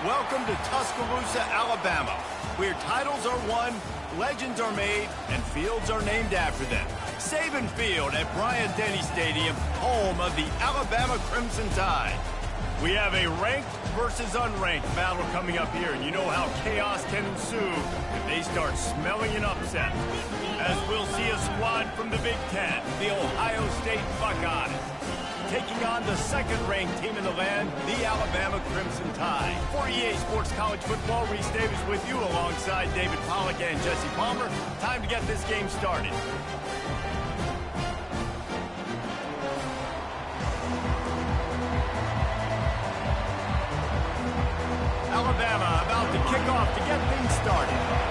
Welcome to Tuscaloosa, Alabama, where titles are won, legends are made, and fields are named after them. Saban Field at Bryant-Denny Stadium, home of the Alabama Crimson Tide. We have a ranked versus unranked battle coming up here, and you know how chaos can ensue if they start smelling an upset. As we'll see a squad from the Big Ten, the Ohio State Buckeyes, taking on the second-ranked team in the land, the Alabama Crimson Tide. For EA Sports College Football, Reese Davis with you alongside David Pollack and Jesse Palmer. Time to get this game started. Alabama about to kick off to get things started.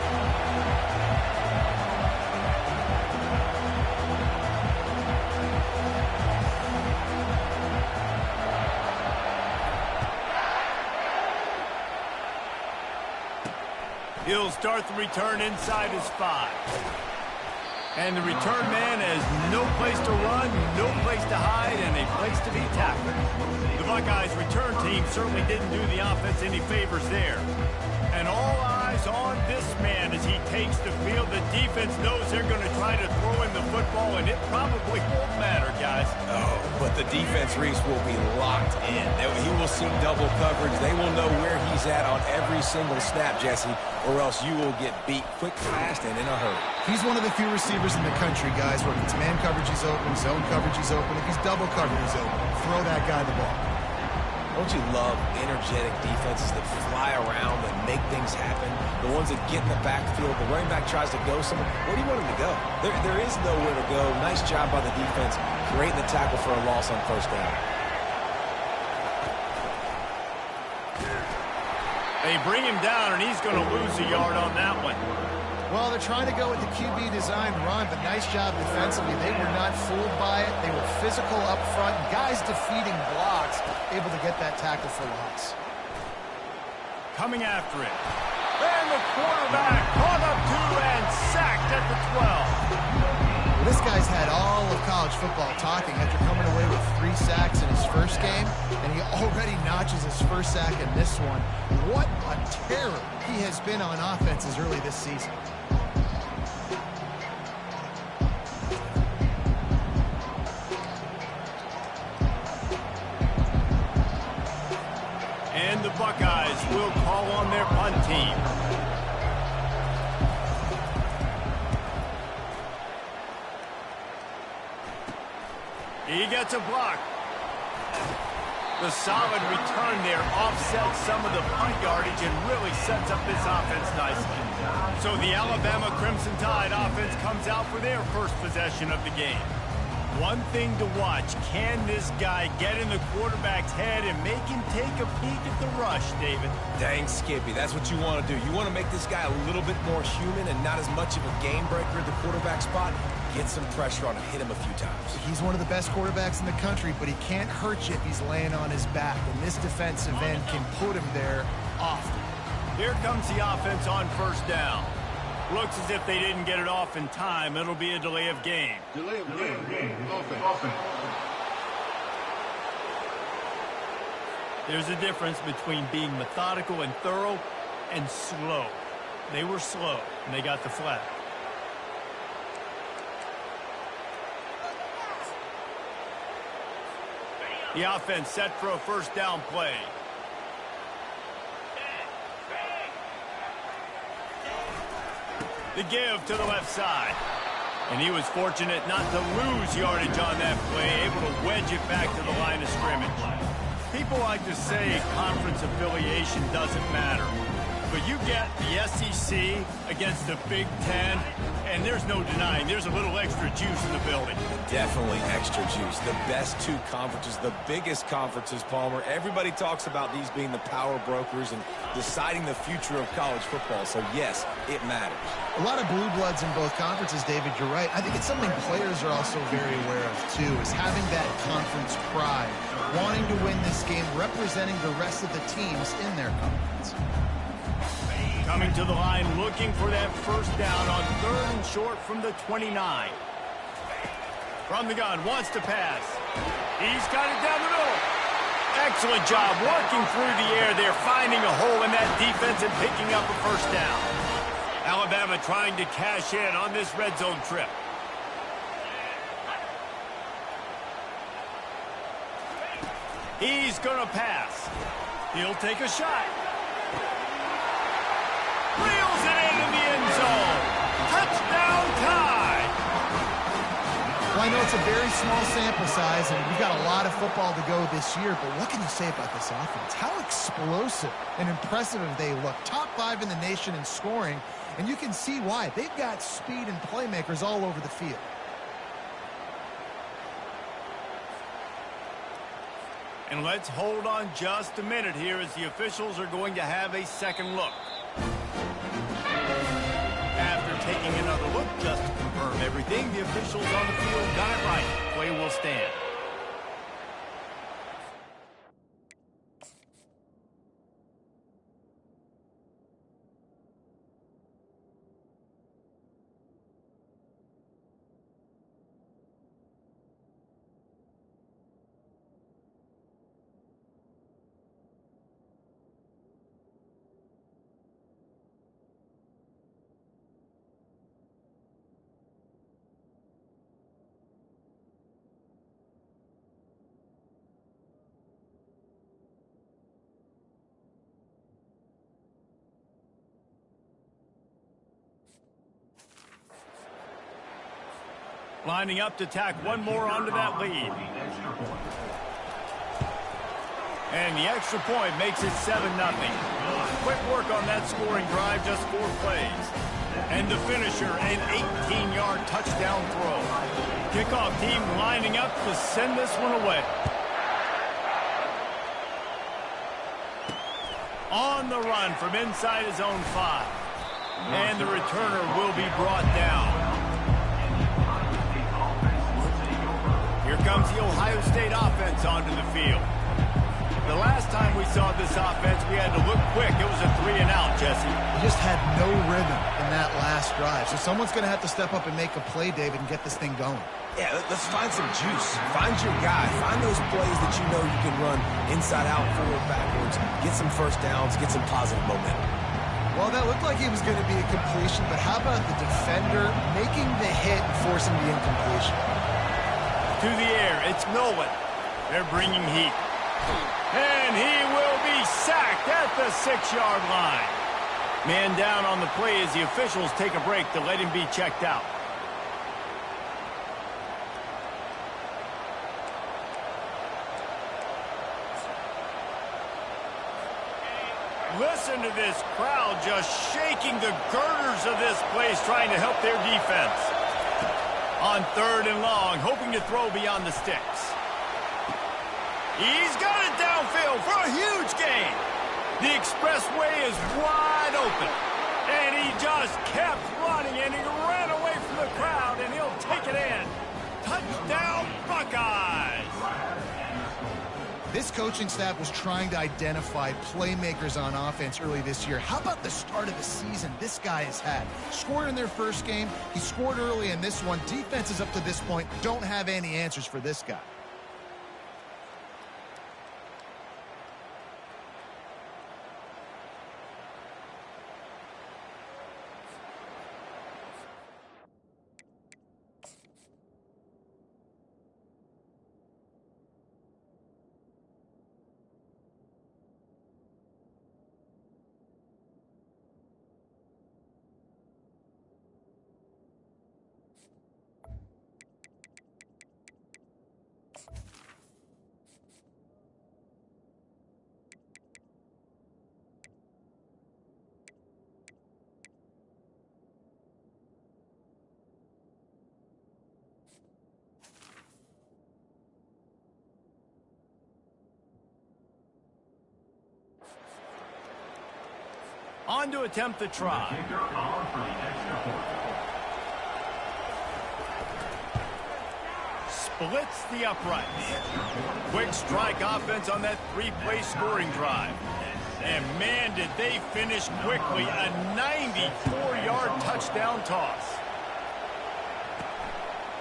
He'll start the return inside his 5. And the return man has no place to run, no place to hide, and a place to be tackled. The Buckeyes return team certainly didn't do the offense any favors there. And all eyes on this man as he takes the field. The defense knows they're going to try to throw him the football, and it probably won't matter, guys. Oh, but the defense, Reese, will be locked in. He will see double coverage. They will know where he's at on every single snap, Jesse, or else you will get beat quick, fast, and in a hurry. He's one of the few receivers in the country, guys, where if it's man coverage, he's open, zone coverage, he's open. If he's double coverage, he's open. Throw that guy the ball. Don't you love energetic defenses that fly around and make things happen? The ones that get in the backfield, the running back tries to go somewhere. Where do you want him to go? There is nowhere to go. Nice job by the defense, creating the tackle for a loss on first down. They bring him down, and he's going to lose a yard on that one. Well, they're trying to go with the QB design run, but nice job defensively. They were not fooled by it. They were physical up front. Guys defeating blocks, able to get that tackle for loss. Coming after it. And the quarterback caught up to and sacked at the 12. This guy's had all of college football talking after coming away with 3 sacks in his first game, and he already notches his first sack in this one. What a terror he has been on offenses early this season. And the Buckeyes will call on their punt team. He gets a block. The solid return there offsets some of the punt yardage and really sets up this offense nicely. So the Alabama Crimson Tide offense comes out for their first possession of the game. One thing to watch, can this guy get in the quarterback's head and make him take a peek at the rush, David? Dang, Skippy, that's what you want to do. You want to make this guy a little bit more human and not as much of a game breaker at the quarterback spot. Get some pressure on him, hit him a few times. He's one of the best quarterbacks in the country, but he can't hurt you if he's laying on his back, and this defensive end can put him there often. Here comes the offense on first down. Looks as if they didn't get it off in time. It'll be a delay of game. Delay of game. Offense. There's a difference between being methodical and thorough and slow. They were slow, and they got the flag. The offense set for a first down play. The give to the left side. And he was fortunate not to lose yardage on that play, able to wedge it back to the line of scrimmage. People like to say conference affiliation doesn't matter. But you get the SEC against the Big Ten, and there's no denying there's a little extra juice in the building. Definitely extra juice. The best 2 conferences, the biggest conferences, Palmer. Everybody talks about these being the power brokers and deciding the future of college football. So, yes, it matters. A lot of blue bloods in both conferences, David, you're right. I think it's something players are also very aware of, too, is having that conference pride, wanting to win this game, representing the rest of the teams in their conference. Coming to the line, looking for that first down on 3rd and short from the 29. From the gun, wants to pass. He's got it down the middle. Excellent job working through the air there, finding a hole in that defense and picking up a first down. Alabama trying to cash in on this red zone trip. He's going to pass. He'll take a shot. Reels it in the end zone. Touchdown tie. Well, I know it's a very small sample size, and we've got a lot of football to go this year, but what can you say about this offense? How explosive and impressive have they looked? Top 5 in the nation in scoring, and you can see why. They've got speed and playmakers all over the field. And let's hold on just a minute here as the officials are going to have a second look. After taking another look just to confirm everything, the officials on the field got it right. Play will stand. Lining up to tack one more onto that lead. And the extra point makes it 7-0. Quick work on that scoring drive, just 4 plays. And the finisher, an 18-yard touchdown throw. Kickoff team lining up to send this one away. On the run from inside his own 5. And the returner will be brought down. Here comes the Ohio State offense onto the field. The last time we saw this offense, we had to look quick. It was a 3-and-out, Jesse. They just had no rhythm in that last drive. So someone's going to have to step up and make a play, David, and get this thing going. Yeah, let's find some juice. Find your guy. Find those plays that you know you can run inside out, forward, backwards. Get some first downs. Get some positive momentum. Well, that looked like he was going to be a completion, but how about the defender making the hit and forcing the incompletion? To the air, it's Nolan. They're bringing heat. And he will be sacked at the 6-yard line. Man down on the play as the officials take a break to let him be checked out. Listen to this crowd just shaking the girders of this place, trying to help their defense. On 3rd and long, hoping to throw beyond the sticks. He's got it downfield for a huge gain. The expressway is wide open. And he just kept running, and he ran away from the crowd, and he'll take it in. Touchdown, Buckeyes! This coaching staff was trying to identify playmakers on offense early this year. How about the start of the season this guy has had? Scored in their first game. He scored early in this one. Defenses up to this point don't have any answers for this guy. On to attempt the try. Splits the uprights. Quick strike offense on that 3-play scoring drive. And man, did they finish quickly. A 94-yard touchdown toss.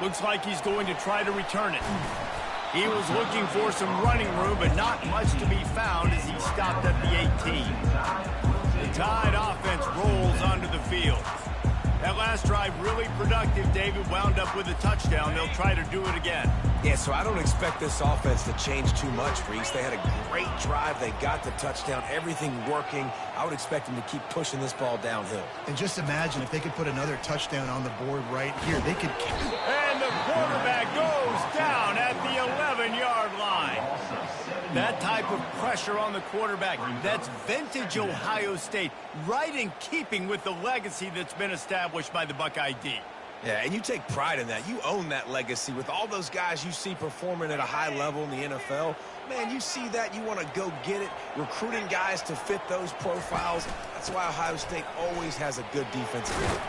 Looks like he's going to try to return it. He was looking for some running room, but not much to be found as he stopped at the 18. The Tide offense rolls onto the field. That last drive really productive. David wound up with a touchdown. They'll try to do it again. Yeah, so I don't expect this offense to change too much, Reese. They had a great drive. They got the touchdown. Everything working. I would expect them to keep pushing this ball downhill. And just imagine if they could put another touchdown on the board right here. They could... And the quarterback goes down at the 11-yard line. That type of pressure on the quarterback, that's vintage Ohio State, right in keeping with the legacy that's been established by the Buckeye D. Yeah, and you take pride in that. You own that legacy with all those guys you see performing at a high level in the NFL. Man, you see that, you want to go get it, recruiting guys to fit those profiles. That's why Ohio State always has a good defensive line.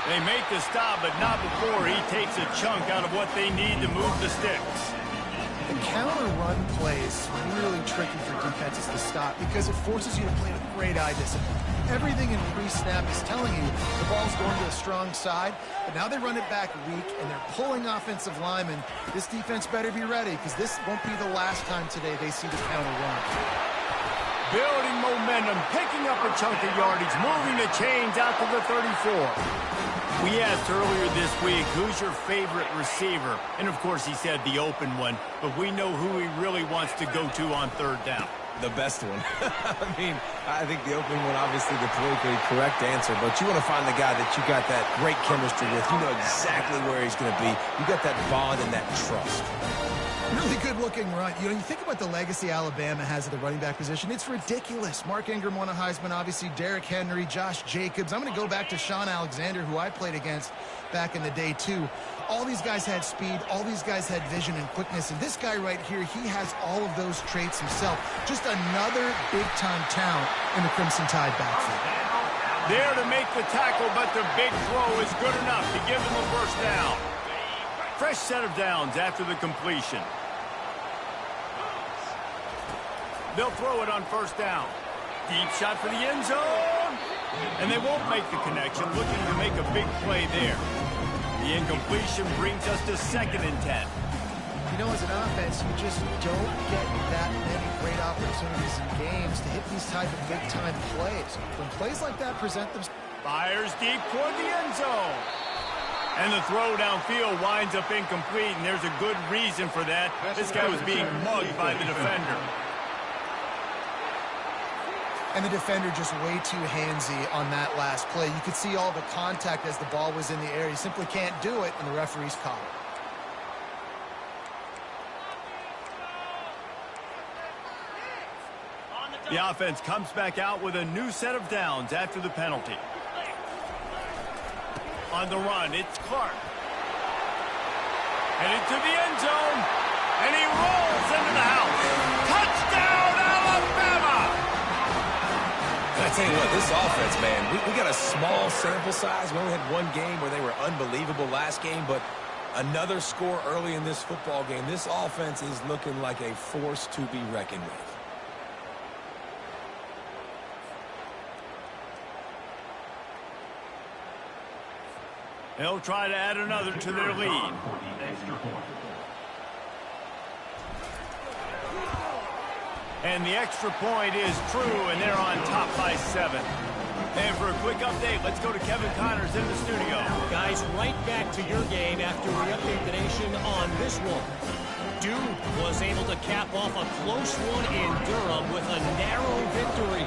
They make the stop, but not before he takes a chunk out of what they need to move the sticks. The counter run plays really tricky for defenses to stop because it forces you to play with great eye discipline. Everything in pre-snap is telling you the ball's going to a strong side, but now they run it back weak and they're pulling offensive linemen. This defense better be ready because this won't be the last time today they see the counter run. Building momentum, picking up a chunk of yardage, moving the chains out to the 34. We asked earlier this week, who's your favorite receiver? And, of course, he said the open one, but we know who he really wants to go to on third down. The best one. I mean, I think the opening one, obviously the politically correct answer, but you want to find the guy that you got that great chemistry with. You know exactly where he's going to be. You got that bond and that trust. Really good-looking run. You know, you think about the legacy Alabama has at the running back position. It's ridiculous. Mark Ingram won a Heisman, obviously. Derrick Henry, Josh Jacobs. I'm going to go back to Sean Alexander, who I played against back in the day, too. All these guys had speed. All these guys had vision and quickness. And this guy right here, he has all of those traits himself. Just another big-time talent in the Crimson Tide backfield. There to make the tackle, but the big throw is good enough to give them a first down. Fresh set of downs after the completion. They'll throw it on first down. Deep shot for the end zone. And they won't make the connection, looking to make a big play there. The incompletion brings us to 2nd and 10. You know, as an offense, you just don't get that many great opportunities in games to hit these type of big-time plays. When plays like that present themselves... Fires deep toward the end zone. And the throw downfield winds up incomplete, and there's a good reason for that. This guy was being mugged by the defender. And the defender just way too handsy on that last play. You could see all the contact as the ball was in the air. He simply can't do it, and the referee's caught it. The offense comes back out with a new set of downs after the penalty. On the run, it's Clark. Headed to the end zone, and he rolls into the house. Touchdown, Alabama! I tell you what, this offense, man, we got a small sample size. We only had one game where they were unbelievable last game, but another score early in this football game. This offense is looking like a force to be reckoned with. They'll try to add another to their lead. And the extra point is true, and they're on top by 7. And for a quick update, let's go to Kevin Connors in the studio. Guys, right back to your game after we update the nation on this one. Duke was able to cap off a close one in Durham with a narrow victory.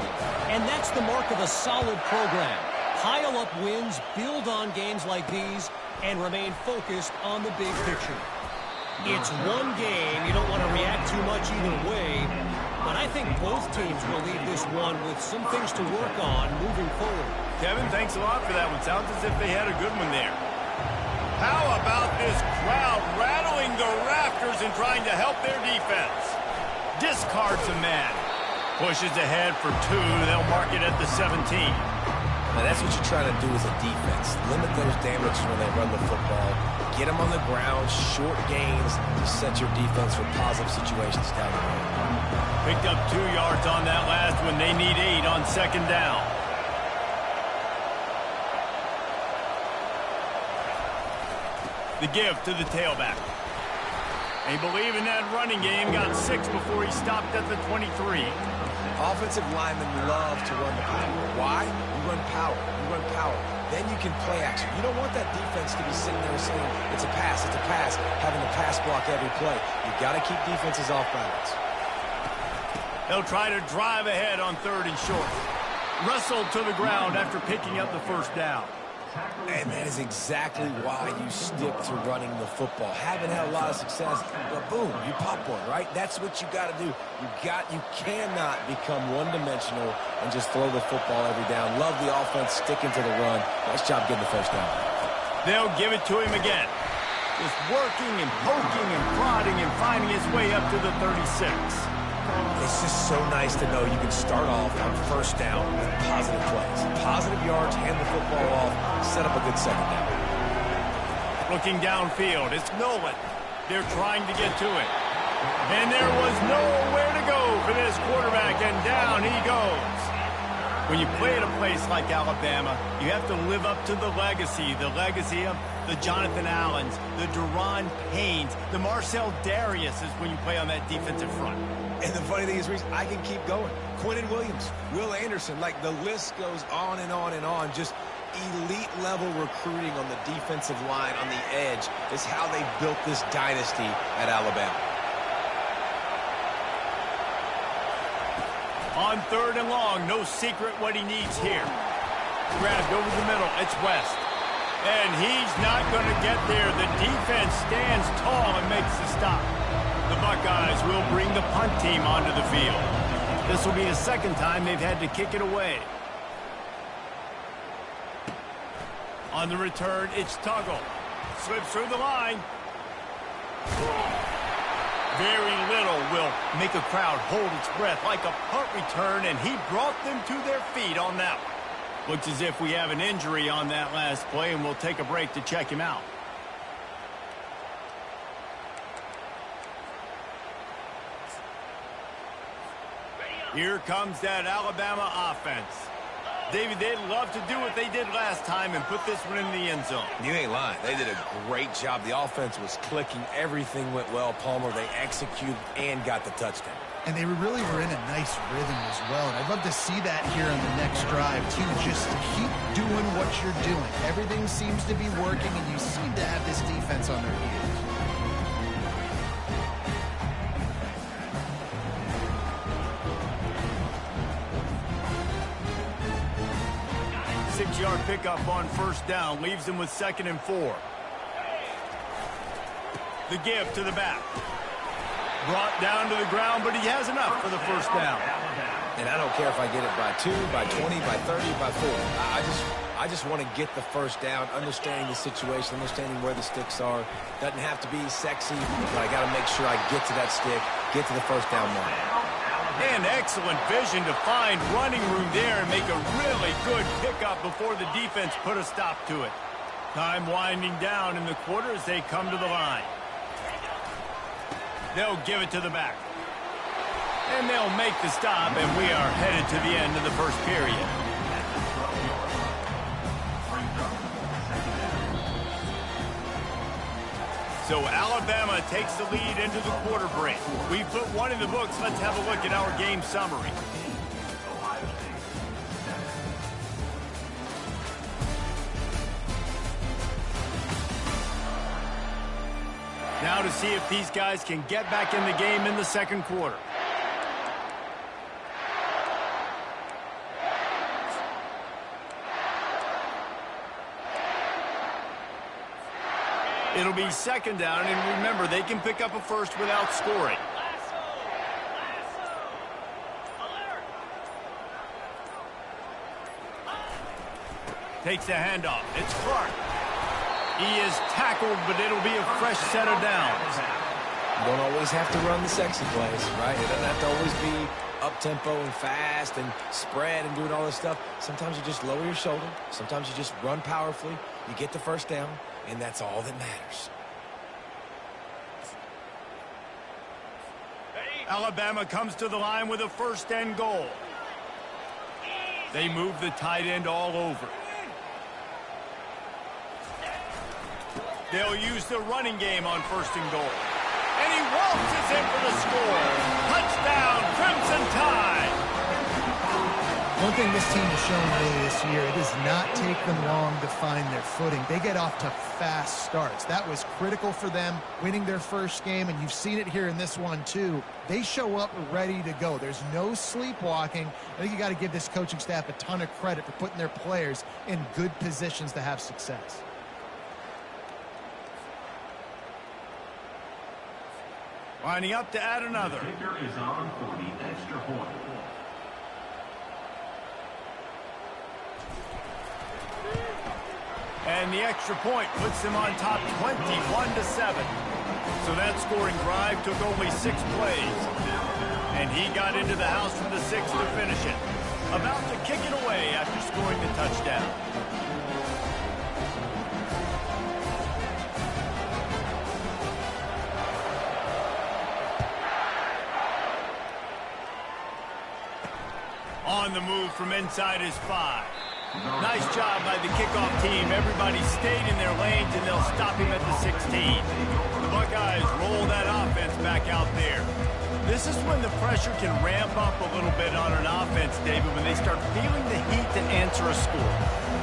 And that's the mark of a solid program. Pile up wins, build on games like these, and remain focused on the big picture. It's one game. You don't want to react too much either way, but I think both teams will leave this one with some things to work on moving forward. Kevin, thanks a lot for that one. Sounds as if they had a good one there. How about this crowd rattling the rafters and trying to help their defense? Discards a man. Pushes ahead for 2. They'll mark it at the 17. Now, that's what you're trying to do as a defense. Limit those damages when they run the football. Get them on the ground, short gains, set your defense for positive situations down the road. Picked up 2 yards on that last one. They need 8 on 2nd down. The give to the tailback. They believe in that running game. Got 6 before he stopped at the 23. Offensive linemen love to run the power. Why? You run power. You run power. Then you can play action. You don't want that defense to be sitting there saying, it's a pass, having to pass block every play. You've got to keep defenses off balance. They'll try to drive ahead on 3rd and short. Wrestled to the ground after picking up the first down. And that is exactly why you stick to running the football. Haven't had a lot of success, but boom, you pop one, right? That's what you got to do. You cannot become one-dimensional and just throw the football every down. Love the offense sticking to the run. Nice job getting the first down. They'll give it to him again. Just working and poking and prodding and finding his way up to the 36. It's just so nice to know you can start off on first down with positive plays. Positive yards, hand the football off, set up a good second down. Looking downfield, it's Nolan. They're trying to get to it. And there was nowhere to go for this quarterback, and down he goes. When you play at a place like Alabama, you have to live up to the legacy of the Jonathan Allens, the Deron Paynes, the Marcel Dariuses when you play on that defensive front. And the funny thing is, Reese, I can keep going. Quinnen Williams, Will Anderson, like the list goes on and on and on. Just elite-level recruiting on the defensive line, on the edge, is how they built this dynasty at Alabama. On 3rd and long, no secret what he needs here. Grabbed over the middle, it's West. And he's not going to get there. The defense stands tall and makes the stop. The Buckeyes will bring the punt team onto the field. This will be the 2nd time they've had to kick it away. On the return, it's Tuggle. Slips through the line. Very little will make a crowd hold its breath like a punt return, and he brought them to their feet on that one. Looks as if we have an injury on that last play, and we'll take a break to check him out. Here comes that Alabama offense. David, they'd love to do what they did last time and put this one in the end zone. You ain't lying. They did a great job. The offense was clicking. Everything went well. Palmer, they executed and got the touchdown. And they really were in a nice rhythm as well. And I'd love to see that here on the next drive, too. Just keep doing what you're doing. Everything seems to be working, and you seem to have this defense on their heels. Six-yard pickup on 1st down leaves him with 2nd and 4. The give to the back. Brought down to the ground, but he has enough for the 1st down. And I don't care if I get it by 2, by 20, by 30, by 40. I just want to get the 1st down, understanding the situation, understanding where the sticks are. Doesn't have to be sexy, but I got to make sure I get to that stick, get to the 1st down mark. And excellent vision to find running room there and make a really good pickup before the defense put a stop to it. Time winding down in the quarter as they come to the line. They'll give it to the back. And they'll make the stop, and we are headed to the end of the 1st period. So Alabama takes the lead into the quarter break. We put one in the books. Let's have a look at our game summary. Now to see if these guys can get back in the game in the 2nd quarter. It'll be 2nd down, and remember, they can pick up a 1st without scoring. Takes the handoff. It's Clark. He is tackled, but it'll be a fresh set of downs. You don't always have to run the sexy plays, right? It doesn't have to always be up-tempo and fast and spread and doing all this stuff. Sometimes you just lower your shoulder. Sometimes you just run powerfully. You get the 1st down, and that's all that matters. Alabama comes to the line with a 1st and goal. They move the tight end all over. They'll use the running game on 1st and goal. And he he waltzes in for the score. Touchdown, Crimson Tide. One thing this team has shown really this year, it does not take them long to find their footing. They get off to fast starts. That was critical for them winning their first game, and you've seen it here in this one too. They show up ready to go. There's no sleepwalking. I think you got to give this coaching staff a ton of credit for putting their players in good positions to have success. Lining up to add another. Kicker is on for the extra point. And the extra point puts them on top 21-7. So that scoring drive took only 6 plays. And he got into the house for the 6th to finish it. About to kick it away after scoring the touchdown. On the move from inside his 5. Nice job by the kickoff team. Everybody stayed in their lanes, and they'll stop him at the 16. The Buckeyes roll that offense back out there. This is when the pressure can ramp up a little bit on an offense, David, when they start feeling the heat to answer a score.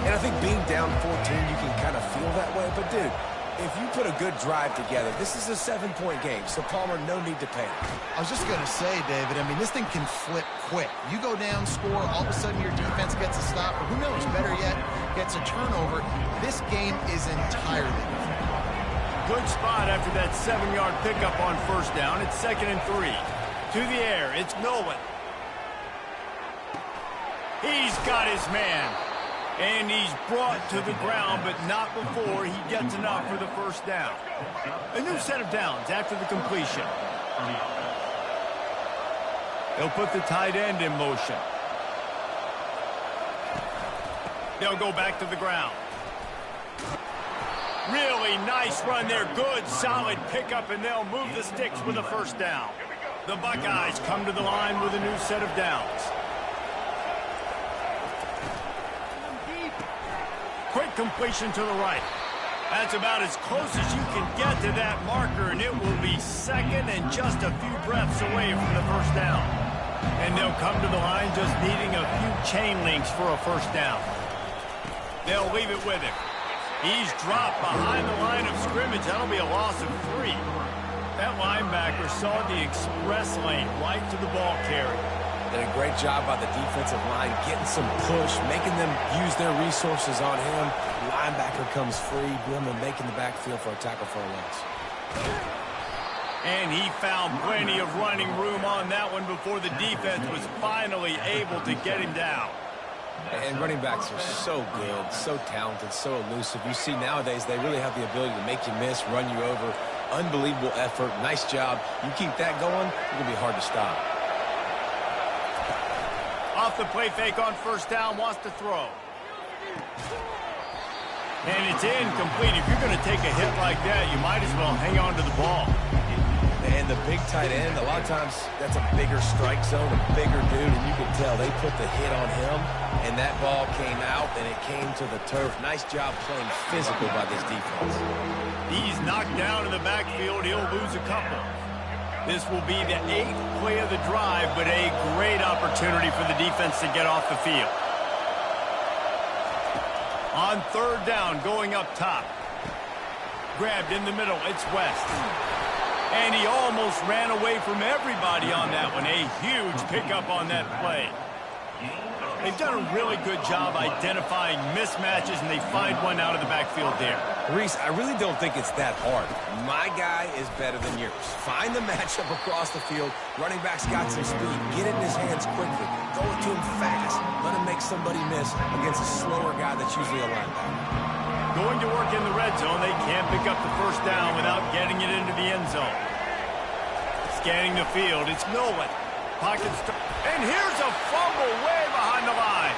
And I think being down 14, you can kind of feel that way. But, dude, if you put a good drive together, this is a 7-point game, so Palmer, no need to panic. I was just going to say, David, I mean, this thing can flip quick. You go down, score, all of a sudden your defense gets a stop, or who knows, better yet, gets a turnover. This game is entirely different. Good spot after that 7-yard pickup on first down. It's 2nd and 3. To the air, it's Nolan. He's got his man. And he's brought to the ground, but not before he gets enough for the first down. A new set of downs after the completion. They'll put the tight end in motion. They'll go back to the ground. Really nice run there. Good, solid pickup, and they'll move the sticks with a first down. The Buckeyes come to the line with a new set of downs. Quick completion to the right. That's about as close as you can get to that marker, and it will be 2nd and just a few breaths away from the first down. And they'll come to the line just needing a few chain links for a first down. They'll leave it with him. He's dropped behind the line of scrimmage. That'll be a loss of 3. That linebacker saw the express lane right to the ball carrier. Did a great job by the defensive line, getting some push, making them use their resources on him. Linebacker comes free, boom, and making the backfield for a tackle for a loss. And he found plenty of running room on that one before the defense was finally able to get him down. And running backs are so good, so talented, so elusive. You see nowadays they really have the ability to make you miss, run you over. Unbelievable effort. Nice job. You keep that going, it's going to be hard to stop. Off the play fake on first down, wants to throw. And it's incomplete. If you're going to take a hit like that, you might as well hang on to the ball. And the big tight end, a lot of times that's a bigger strike zone, a bigger dude, and you can tell they put the hit on him, and that ball came out, and it came to the turf. Nice job playing physical by this defense. He's knocked down in the backfield. He'll lose a couple. This will be the 8th play of the drive, but a great opportunity for the defense to get off the field. On third down, going up top. Grabbed in the middle, it's West. And he almost ran away from everybody on that one. A huge pickup on that play. They've done a really good job identifying mismatches, and they find one out of the backfield there. Reese, I really don't think it's that hard. My guy is better than yours. Find the matchup across the field. Running back's got some speed. Get it in his hands quickly. Throw it to him fast. Let him make somebody miss against a slower guy that's usually a linebacker. Going to work in the red zone. They can't pick up the first down without getting it into the end zone. Scanning the field, it's Nolan. And here's a fumble way behind the line.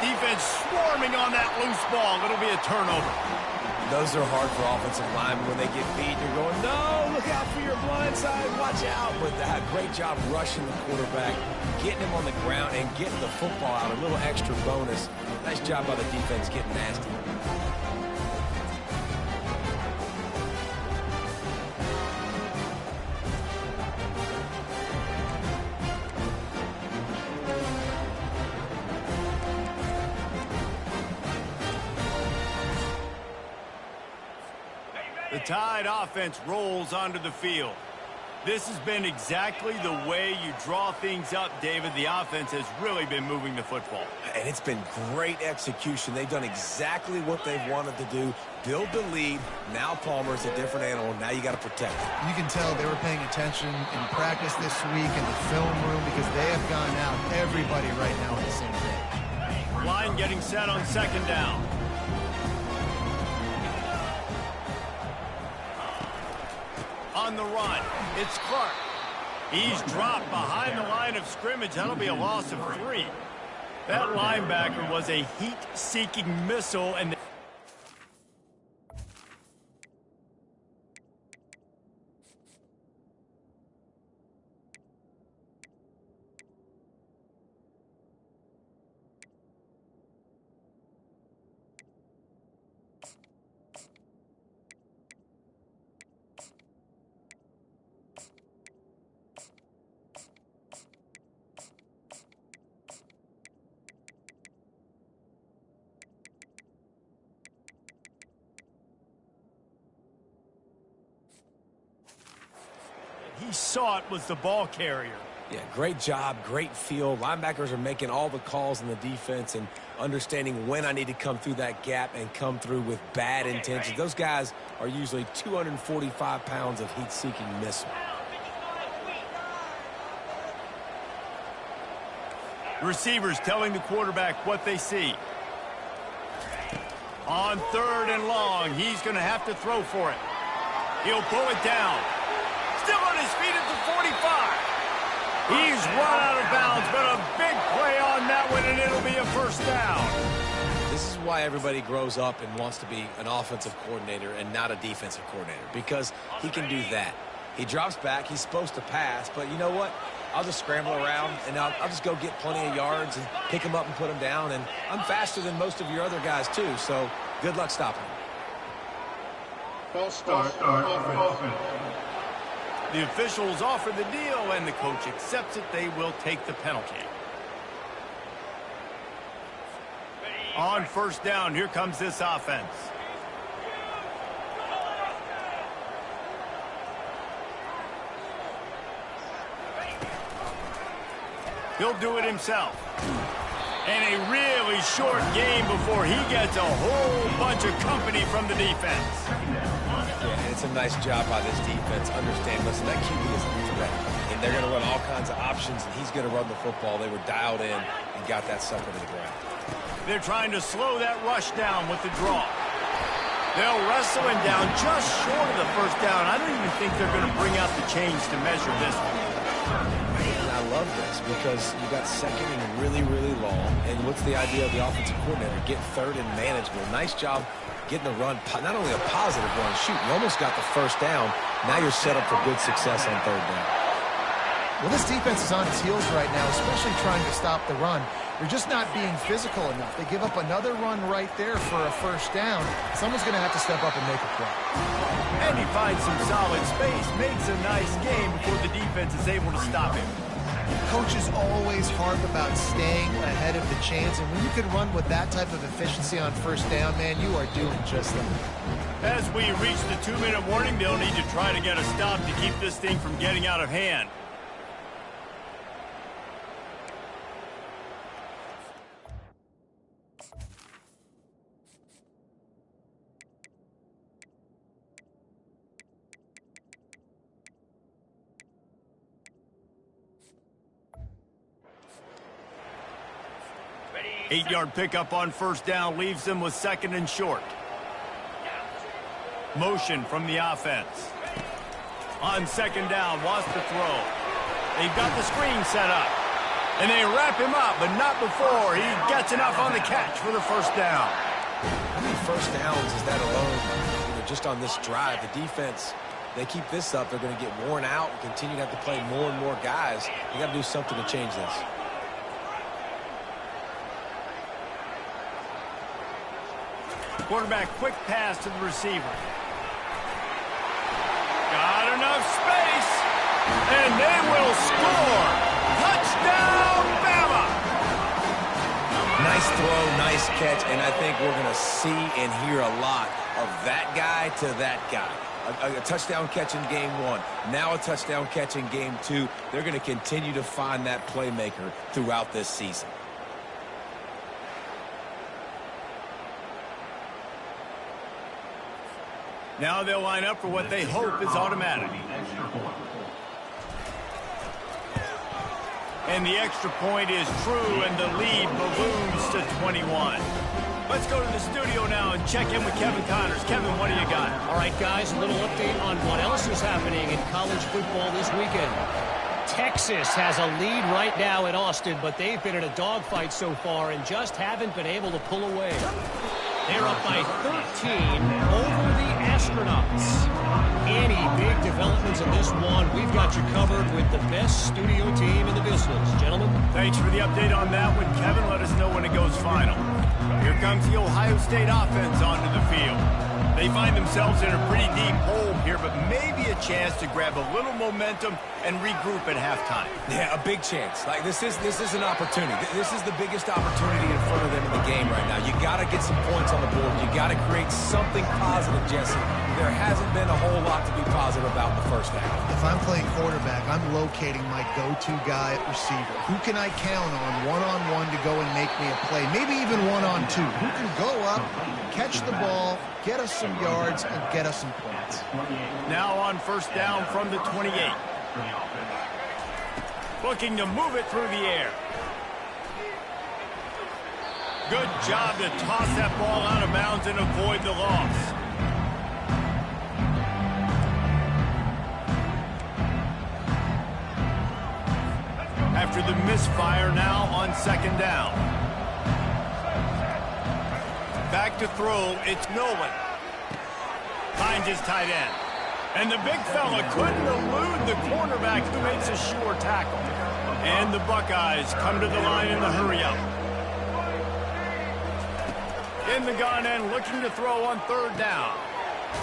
Defense swarming on that loose ball. It'll be a turnover. Those are hard for offensive linemen when they get beat. You're going, no, look out for your blind side. Watch out. But that great job rushing the quarterback, getting him on the ground, and getting the football out. A little extra bonus. Nice job by the defense getting nasty. Tide offense rolls onto the field. This has been exactly the way you draw things up, David. The offense has really been moving the football. And it's been great execution. They've done exactly what they've wanted to do. Build the lead. Now Palmer's a different animal. Now you got to protect it. You can tell they were paying attention in practice this week in the film room because they have gone out, everybody right now on the same page. Line getting set on second down. On the run, it's Clark. He's dropped behind the line of scrimmage. That'll be a loss of 3. That linebacker was a heat-seeking missile, and he saw it was the ball carrier. Yeah, great job, great feel. Linebackers are making all the calls in the defense and understanding when I need to come through that gap and come through with bad intentions. Those guys are usually 245 pounds of heat-seeking missile. Receivers telling the quarterback what they see. On 3rd and long, he's going to have to throw for it. He'll pull it down. Still on his feet at the 45. He's run out of bounds, but a big play on that one, and it'll be a first down. This is why everybody grows up and wants to be an offensive coordinator and not a defensive coordinator, because he can do that. He drops back. He's supposed to pass, but you know what? I'll just scramble around, and I'll just go get plenty of yards and pick him up and put him down, and I'm faster than most of your other guys, too, so good luck stopping him. False start offense. The officials offer the deal, and the coach accepts it. They will take the penalty. On first down, here comes this offense. He'll do it himself. And a really short game before he gets a whole bunch of company from the defense. Yeah, and it's a nice job by this defense. Understand, listen, that QB is a threat. And they're going to run all kinds of options, and he's going to run the football. They were dialed in and got that sucker to the ground. They're trying to slow that rush down with the draw. They'll wrestle him down just short of the first down. I don't even think they're going to bring out the chains to measure this one. And I love this because you got second and really, really long. And what's the idea of the offensive coordinator? Get third and manageable. Nice job getting the run, not only a positive run, shoot, you almost got the first down. Now you're set up for good success on 3rd down. Well, this defense is on its heels right now, especially trying to stop the run. They're just not being physical enough. They give up another run right there for a first down. Someone's going to have to step up and make a play. And he finds some solid space, makes a nice game before the defense is able to stop him. Coaches always harp about staying ahead of the chains, and when you can run with that type of efficiency on first down, man, you are doing just that. As we reach the 2-minute warning, they'll need to try to get a stop to keep this thing from getting out of hand. Eight-yard pickup on first down leaves them with 2nd and short. Motion from the offense. On 2nd down, wants to throw. They've got the screen set up. And they wrap him up, but not before he gets enough on the catch for the first down. How many first downs is that alone? You know, just on this drive, the defense, they keep this up, they're going to get worn out and continue to have to play more and more guys. You got to do something to change this. Quarterback, quick pass to the receiver. Got enough space, and they will score. Touchdown, Bama! Nice throw, nice catch, and I think we're going to see and hear a lot of that guy to that guy. A touchdown catch in game 1. Now a touchdown catch in game 2. They're going to continue to find that playmaker throughout this season. Now they'll line up for what they hope is automatic. And the extra point is true, and the lead balloons to 21. Let's go to the studio now and check in with Kevin Connors. Kevin, what do you got? All right, guys, a little update on what else is happening in college football this weekend. Texas has a lead right now in Austin, but they've been in a dogfight so far and just haven't been able to pull away. They're up by 13 over the Astronauts. Any big developments in this one, we've got you covered with the best studio team in the business. Gentlemen. Thanks for the update on that one, Kevin. Let us know when it goes final. Here comes the Ohio State offense onto the field. They find themselves in a pretty deep hole here, but maybe a chance to grab a little momentum and regroup at halftime. Yeah, a big chance. Like this is an opportunity. This is the biggest opportunity in front of them in the game right now. You got to get some points on the board. You got to create something positive, Jesse. There hasn't been a whole lot to be positive about in the first half. If I'm playing quarterback, I'm locating my go-to guy at receiver. Who can I count on one-on-one to go and make me a play? Maybe even one-on-two. Who can go up, catch the ball, get us some yards, and get us some points. Now on first down from the 28. Looking to move it through the air. Good job to toss that ball out of bounds and avoid the loss. After the misfire, now on second down. Back to throw, it's Nolan. Finds his tight end. And the big fella couldn't elude the cornerback who makes a sure tackle. And the Buckeyes come to the line in the hurry-up. In the gun and looking to throw on third down.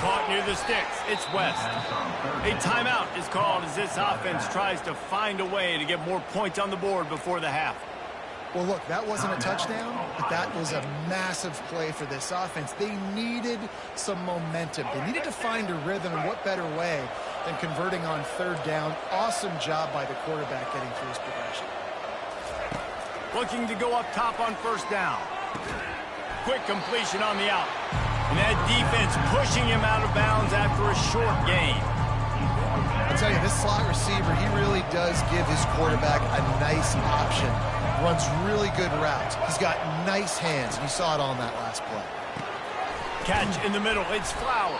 Caught near the sticks. It's West. A timeout is called as this offense tries to find a way to get more points on the board before the half. Well, look, that wasn't a touchdown, but that was a massive play for this offense. They needed some momentum. They needed to find a rhythm, and what better way than converting on third down. Awesome job by the quarterback getting through his progression. Looking to go up top on first down. Quick completion on the out. And that defense pushing him out of bounds after a short gain. I'll tell you, this slot receiver, he really does give his quarterback a nice option. Runs really good routes. He's got nice hands, and you saw it on that last play. Catch in the middle. It's Flowers.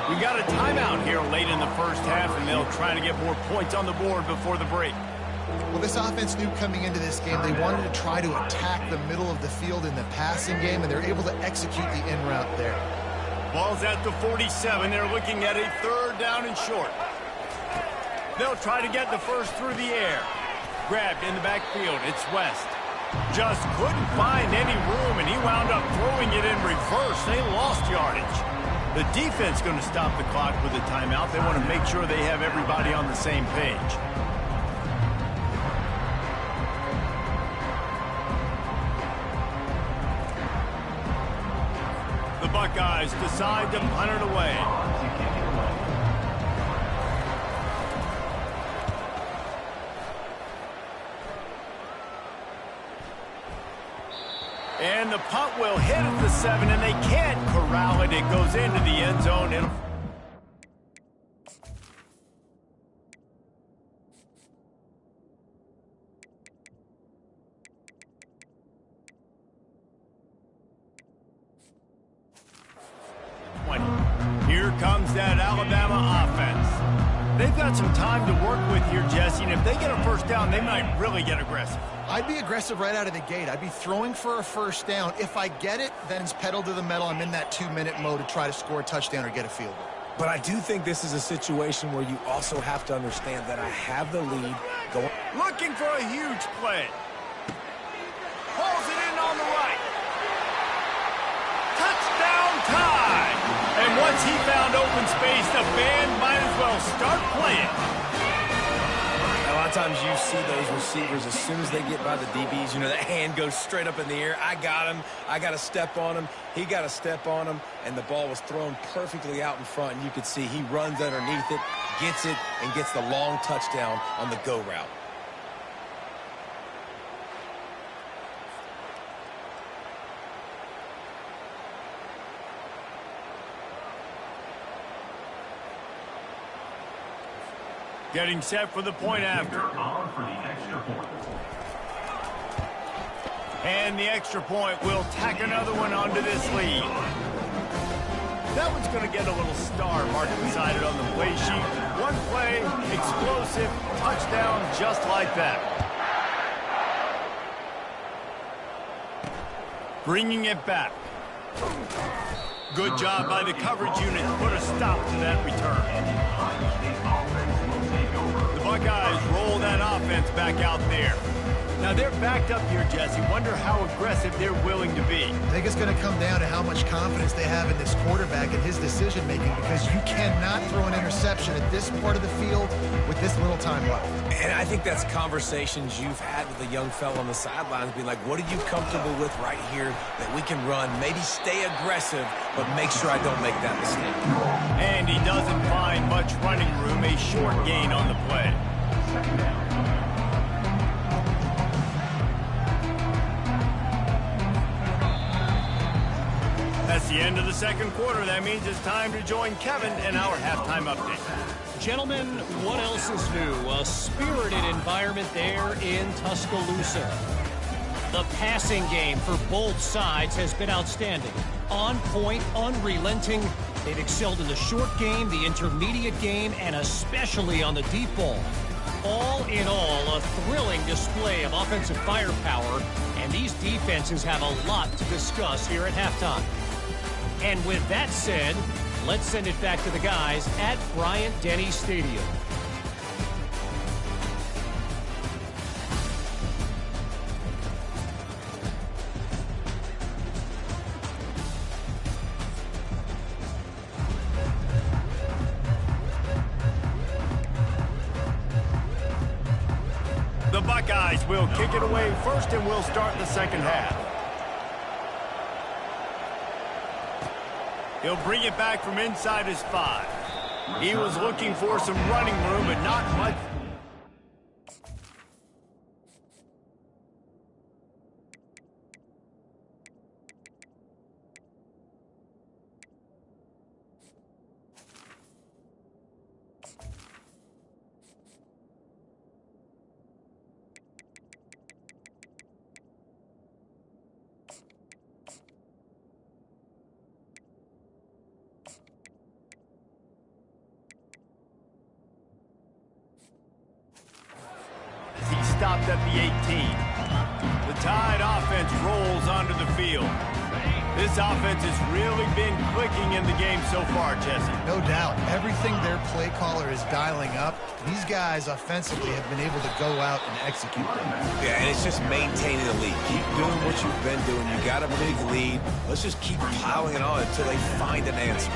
We've got a timeout here late in the first half, and they'll try to get more points on the board before the break. Well, this offense knew coming into this game they wanted to try to attack the middle of the field in the passing game, and they're able to execute the in route there. Ball's at the 47. They're looking at a third down and short. They'll try to get the first through the air. Grabbed in the backfield. It's West. Just couldn't find any room, and he wound up throwing it in reverse. They lost yardage. The defense going to stop the clock with a timeout. They want to make sure they have everybody on the same page. The Buckeyes decide to punt it away. And the punt will hit at the 7, and they can't corral it. It goes into the end zone. Here comes that Alabama offense. They've got some time to work with here, Jesse, and if they get a first down, they might really get aggressive. I'd be aggressive right out of the gate. I'd be throwing for a first down. If I get it, then it's pedal to the metal. I'm in that 2-minute mode to try to score a touchdown or get a field goal. But I do think this is a situation where you also have to understand that I have the lead going. Looking for a huge play. Pulls it in on the right. Touchdown time. And once he found open space, the band might as well start playing. Now, I of times you see those receivers, as soon as they get by the DBs, you know, that hand goes straight up in the air. I got him. I got to step on him. He got to step on him. And the ball was thrown perfectly out in front. And you could see he runs underneath it, gets it, and gets the long touchdown on the go route. Getting set for the point after. On for the extra point. And the extra point will tack another one onto this lead. That one's going to get a little star marked beside it on the play sheet. One play, explosive, touchdown, just like that. Bringing it back. Good job by the coverage unit to put a stop to that return. The Buckeyes roll that offense back out there. Now they're backed up here, Jesse. Wonder how aggressive they're willing to be. I think it's going to come down to how much confidence they have in this quarterback and his decision-making, because you cannot throw an interception at this part of the field with this little time left. And I think that's conversations you've had with a young fella on the sidelines, being like, what are you comfortable with right here that we can run? Maybe stay aggressive, but make sure I don't make that mistake. And he doesn't find much running room, a short gain on the play. That's the end of the second quarter. That means it's time to join Kevin in our halftime update. Gentlemen, what else is new? A spirited environment there in Tuscaloosa. The passing game for both sides has been outstanding. On point, unrelenting. They've excelled in the short game, the intermediate game, and especially on the deep ball. All in all, a thrilling display of offensive firepower, and these defenses have a lot to discuss here at halftime. And with that said, let's send it back to the guys at Bryant-Denny Stadium. The Buckeyes will kick it away first, and we'll start the second half. He'll bring it back from inside his 5. He was looking for some running room, but not much. He stopped at the 18. The Tide offense rolls onto the field. This offense has really been clicking in the game so far, Jesse. No doubt. Everything their play caller is dialing up, these guys offensively have been able to go out and execute them. Yeah, and it's just maintaining the lead. Keep doing what you've been doing. You got a big lead. Let's just keep piling it on until they find an answer.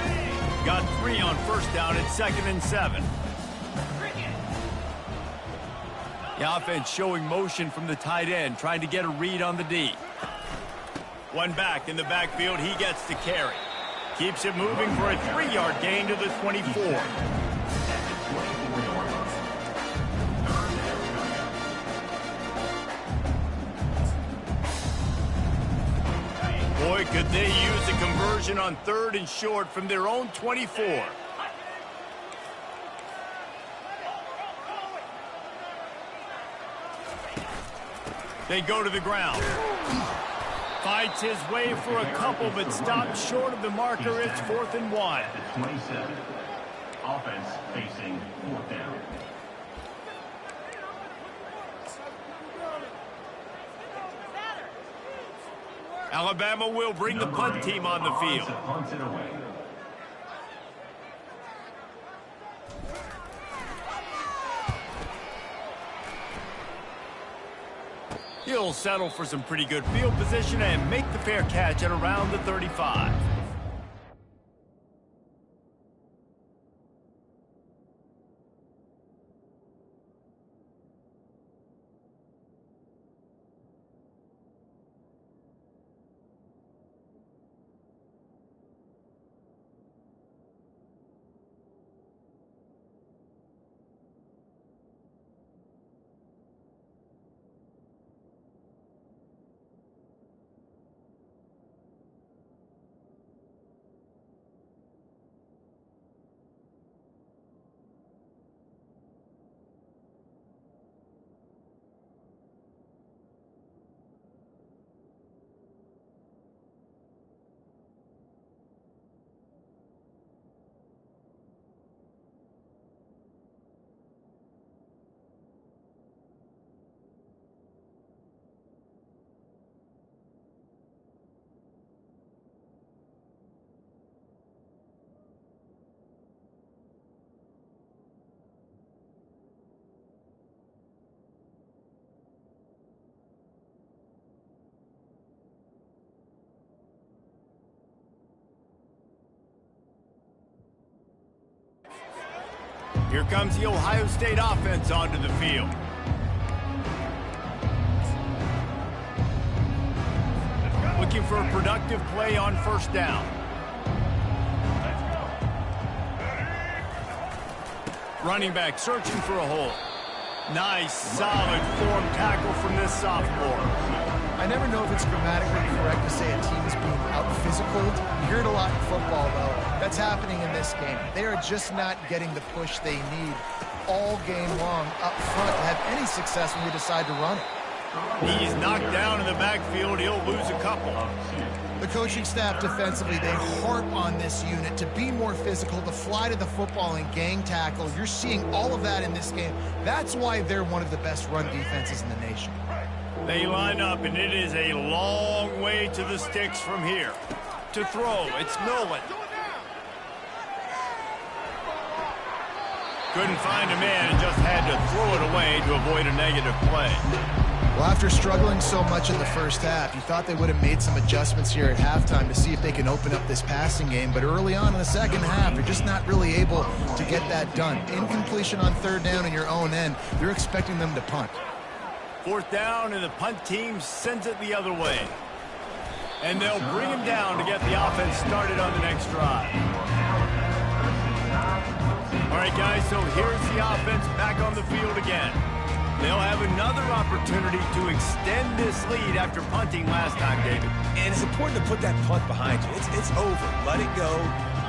Got 3 on first down at 2nd and 7. The offense showing motion from the tight end, trying to get a read on the D. One back in the backfield, he gets to carry. Keeps it moving for a 3-yard gain to the 24. Boy, could they use a conversion on 3rd and short from their own 24. They go to the ground. Fights his way for a couple, but stops short of the marker. It's 4th and 1. At the 27. Offense facing 4th down. Alabama will bring the punt team on the field. Punts it away. He'll settle for some pretty good field position and make the fair catch at around the 35. Here comes the Ohio State offense onto the field. Looking for a productive play on first down. Running back searching for a hole. Nice, solid form tackle from this sophomore. I never know if it's grammatically correct to say a team is being out-physicaled. You hear it a lot in football, though. That's happening in this game. They are just not getting the push they need all game long up front to have any success when they decide to run it. He's knocked down in the backfield. He'll lose a couple. The coaching staff defensively, they harp on this unit to be more physical, to fly to the football and gang tackle. You're seeing all of that in this game. That's why they're one of the best run defenses in the nation. They line up, and it is a long way to the sticks from here. To throw, it's Nolan. Couldn't find a man and just had to throw it away to avoid a negative play. Well, after struggling so much in the first half, you thought they would have made some adjustments here at halftime to see if they can open up this passing game. But early on in the second half, they're just not really able to get that done. Incompletion on third down in your own end, you're expecting them to punt. Fourth down, and the punt team sends it the other way. And they'll bring him down to get the offense started on the next drive. All right, guys, so here's the offense back on the field again. They'll have another opportunity to extend this lead after punting last time, David. And it's important to put that punt behind you. It's over. Let it go.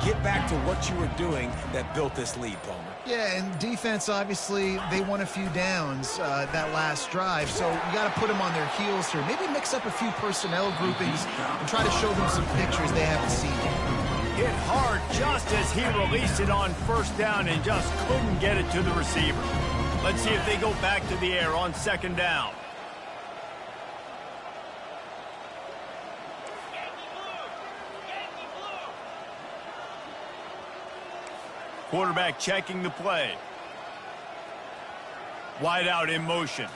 Get back to what you were doing that built this lead, Palmer. Yeah, and defense, obviously, they won a few downs that last drive, so you got to put them on their heels here. Maybe mix up a few personnel groupings and try to show them some pictures they haven't seen yet. Hit hard just as he released it on first down and just couldn't get it to the receiver. Let's see if they go back to the air on second down. Quarterback checking the play. Wide out in motion.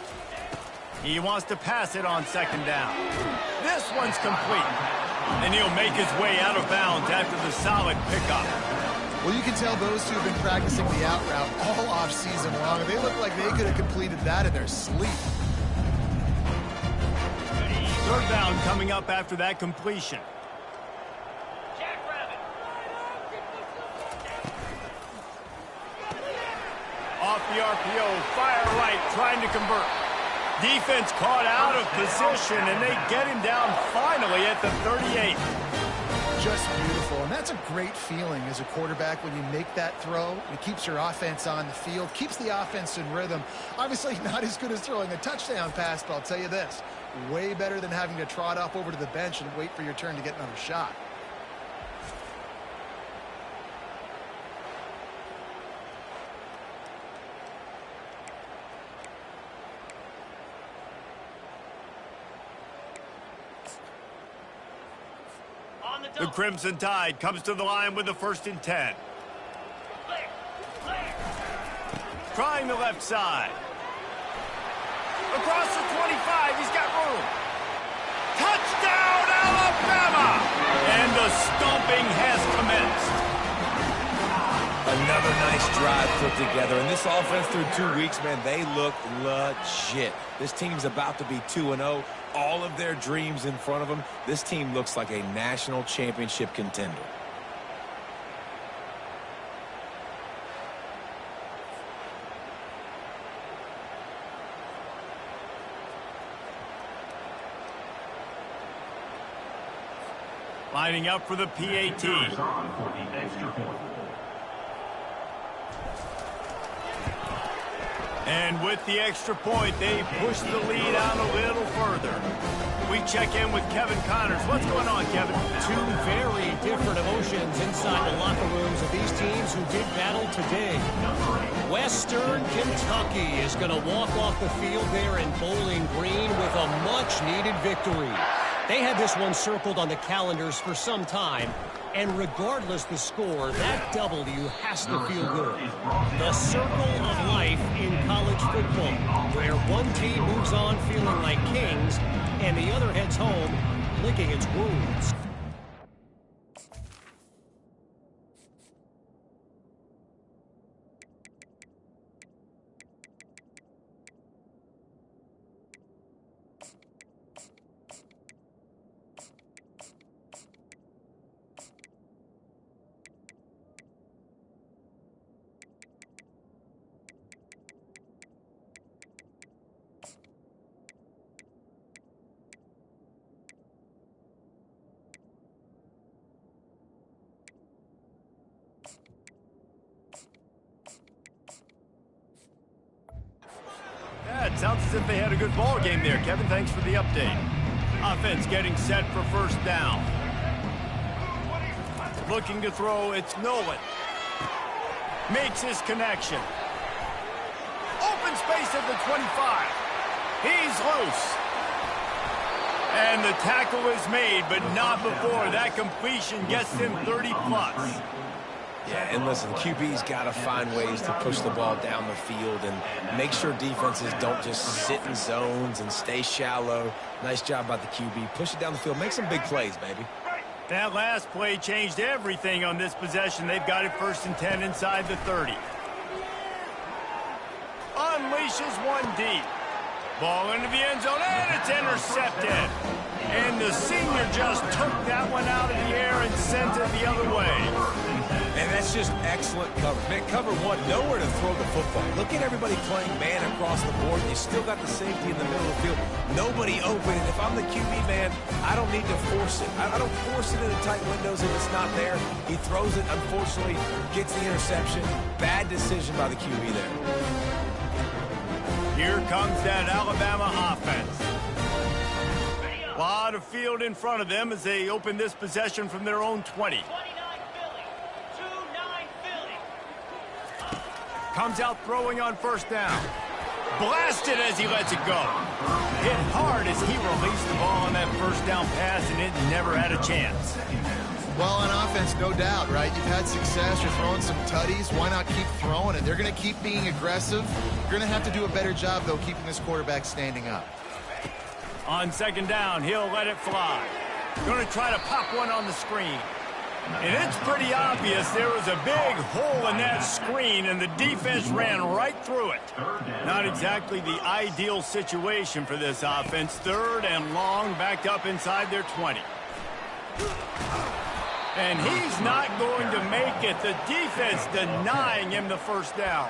He wants to pass it on second down. This one's complete. And he'll make his way out of bounds after the solid pickup. Well, you can tell those two have been practicing the out route all off-season long. They look like they could have completed that in their sleep. Third down coming up after that completion. Off the RPO, fire right, trying to convert. Defense caught out of position, and they get him down finally at the 38. Just beautiful, and that's a great feeling as a quarterback when you make that throw. It keeps your offense on the field, keeps the offense in rhythm. Obviously not as good as throwing a touchdown pass, but I'll tell you this, way better than having to trot off over to the bench and wait for your turn to get another shot. The Crimson Tide comes to the line with the 1st and 10. Trying the left side. Across the 25, he's got room. Touchdown, Alabama! And the stomping has commenced. Another nice drive put together. And this offense through 2 weeks, man, they look legit. This team's about to be 2-0. All of their dreams in front of them. This team looks like a national championship contender. Lining up for the PAT. On for the extra point. And with the extra point, they push the lead out a little further. We check in with Kevin Connors. What's going on, Kevin? Two very different emotions inside the locker rooms of these teams who did battle today. Western Kentucky is going to walk off the field there in Bowling Green with a much-needed victory. They had this one circled on the calendars for some time, and regardless the score, that W has to feel good. The circle of life in college football, where one team moves on feeling like kings, and the other heads home licking its wounds. Sounds as if they had a good ball game there. Kevin, thanks for the update. Offense getting set for first down. Looking to throw, it's Nolan. Makes his connection. Open space at the 25. He's loose. And the tackle is made, but not before. That completion gets him 30+. Yeah, and listen, QB's got to find ways to push the ball down the field and make sure defenses don't just sit in zones and stay shallow. Nice job by the QB. Push it down the field. Make some big plays, baby. That last play changed everything on this possession. They've got it 1st and 10 inside the 30. Unleashes one deep. Ball into the end zone, and it's intercepted. And the senior just took that one out of the air and sent it the other way. And that's just excellent coverage. Man, cover one, nowhere to throw the football. Look at everybody playing man across the board. You still got the safety in the middle of the field. Nobody open. And if I'm the QB, man, I don't need to force it. I don't force it into tight windows if it's not there. He throws it, unfortunately, gets the interception. Bad decision by the QB there. Here comes that Alabama offense. A lot of field in front of them as they open this possession from their own 20. Comes out throwing on first down. Blasted as he lets it go. Hit hard as he released the ball on that first down pass, and it never had a chance. Well, on offense, no doubt, right? You've had success. You're throwing some tutties. Why not keep throwing it? They're going to keep being aggressive. You're going to have to do a better job, though, keeping this quarterback standing up. On second down, he'll let it fly. Going to try to pop one on the screen. And it's pretty obvious there was a big hole in that screen, and the defense ran right through it. Not exactly the ideal situation for this offense. 3rd and long, backed up inside their 20. And he's not going to make it. The defense denying him the first down.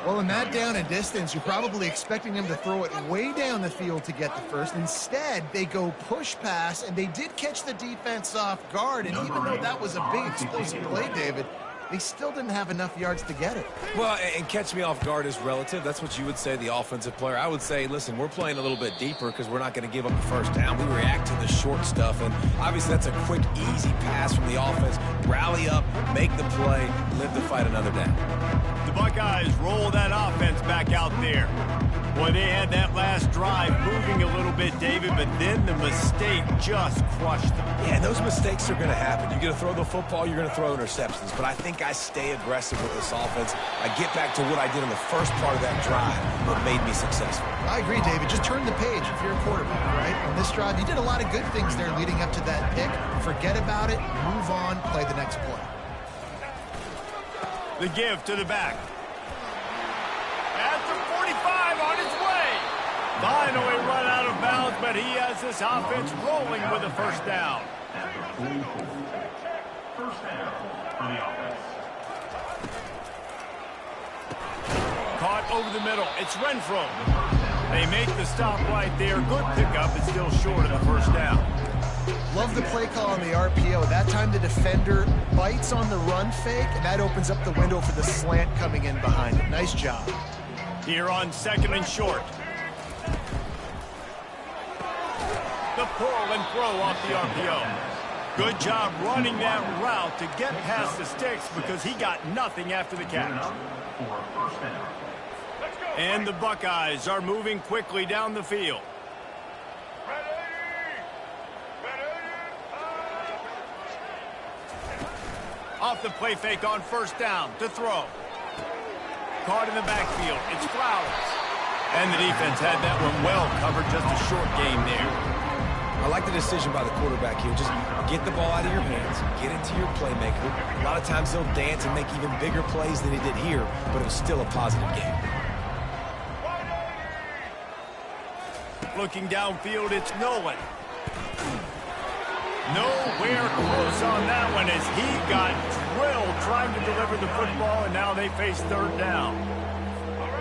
Well, in that down and distance, you're probably expecting him to throw it way down the field to get the first. Instead, they go push pass, and they did catch the defense off guard. And even though that was a big explosive play, David, they still didn't have enough yards to get it. Well, and catch me off guard is relative. That's what you would say, the offensive player. I would say, listen, we're playing a little bit deeper because we're not going to give up the first down. We react to the short stuff, and obviously that's a quick, easy pass from the offense. Rally up, make the play, live to fight another day. The Buckeyes roll that offense back out there. Boy, they had that last drive moving a little bit, David, but then the mistake just crushed them. Yeah, and those mistakes are going to happen. You're going to throw the football, you're going to throw interceptions. But I think I stay aggressive with this offense. I get back to what I did in the first part of that drive that made me successful. I agree, David. Just turn the page if you're a quarterback, right? On this drive, you did a lot of good things there leading up to that pick. Forget about it, move on, play the next play. The give to the back. At the 45 on its way. Finally run out of bounds, but he has this offense rolling with a first down. First down for the offense. Caught over the middle. It's Renfro. They make the stop right there. Good pickup. It's still short of the first down. Love the play call on the RPO. That time the defender bites on the run fake, and that opens up the window for the slant coming in behind it. Nice job. Here on 2nd and short. The pull and throw off the RPO. Good job running that route to get past the sticks because he got nothing after the catch. And the Buckeyes are moving quickly down the field. Off the play fake on first down to throw. Caught in the backfield. It's Flowers. And the defense had that one well covered. Just a short game there. I like the decision by the quarterback here. Just get the ball out of your hands. Get it to your playmaker. A lot of times he'll dance and make even bigger plays than he did here, but it was still a positive game. Looking downfield, it's Nolan. Nowhere close on that one as he got drilled trying to deliver the football, and now they face 3rd down.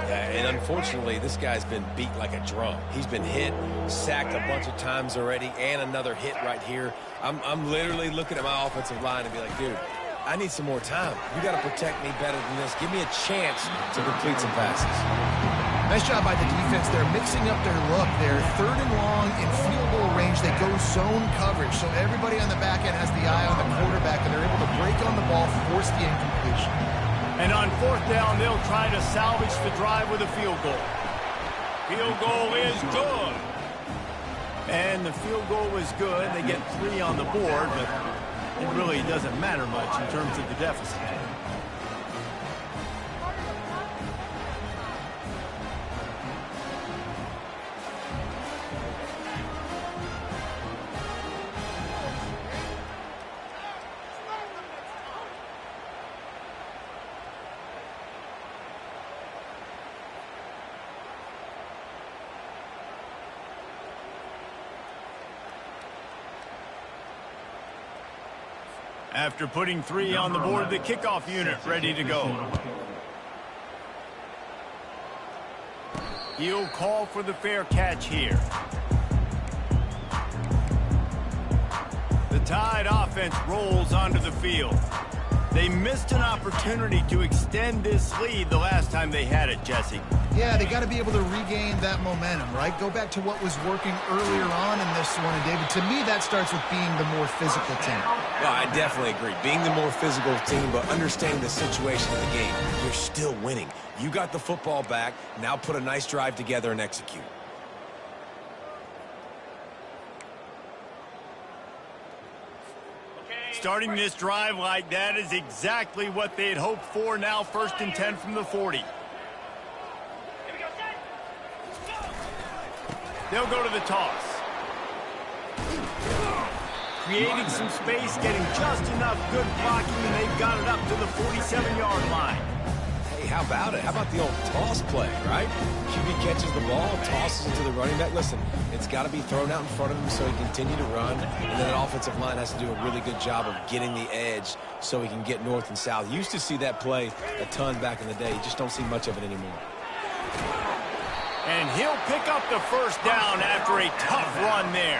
And unfortunately, this guy's been beat like a drum. He's been hit, sacked a bunch of times already, and another hit right here. I'm literally looking at my offensive line and be like, dude, I need some more time. You got to protect me better than this. Give me a chance to complete some passes. Nice job by the defense. They're mixing up their look. They're 3rd and long in field goal range. They go zone coverage. So everybody on the back end has the eye on the quarterback, and they're able to break on the ball, force the incompletion. And on 4th down, they'll try to salvage the drive with a field goal. Field goal is good. And the field goal is good. They get 3 on the board, but it really doesn't matter much in terms of the deficit. After putting 3 on the board, the kickoff unit ready to go. He'll call for the fair catch here. The Tide offense rolls onto the field. They missed an opportunity to extend this lead the last time they had it, Jesse. Yeah, they got to be able to regain that momentum, right? Go back to what was working earlier on in this one. And, David, to me, that starts with being the more physical team. Well, I definitely agree. Being the more physical team, but understanding the situation of the game. You're still winning. You got the football back. Now put a nice drive together and execute. Starting this drive like that is exactly what they had hoped for. Now 1st and 10 from the 40. They'll go to the toss. Creating some space, getting just enough good blocking, and they've got it up to the 47-yard line. Hey, how about it? How about the old toss play, right? QB catches the ball, tosses it to the running back. Listen, it's got to be thrown out in front of him so he can continue to run, and then the offensive line has to do a really good job of getting the edge so he can get north and south. You used to see that play a ton back in the day. You just don't see much of it anymore. And he'll pick up the 1st down after a tough run there.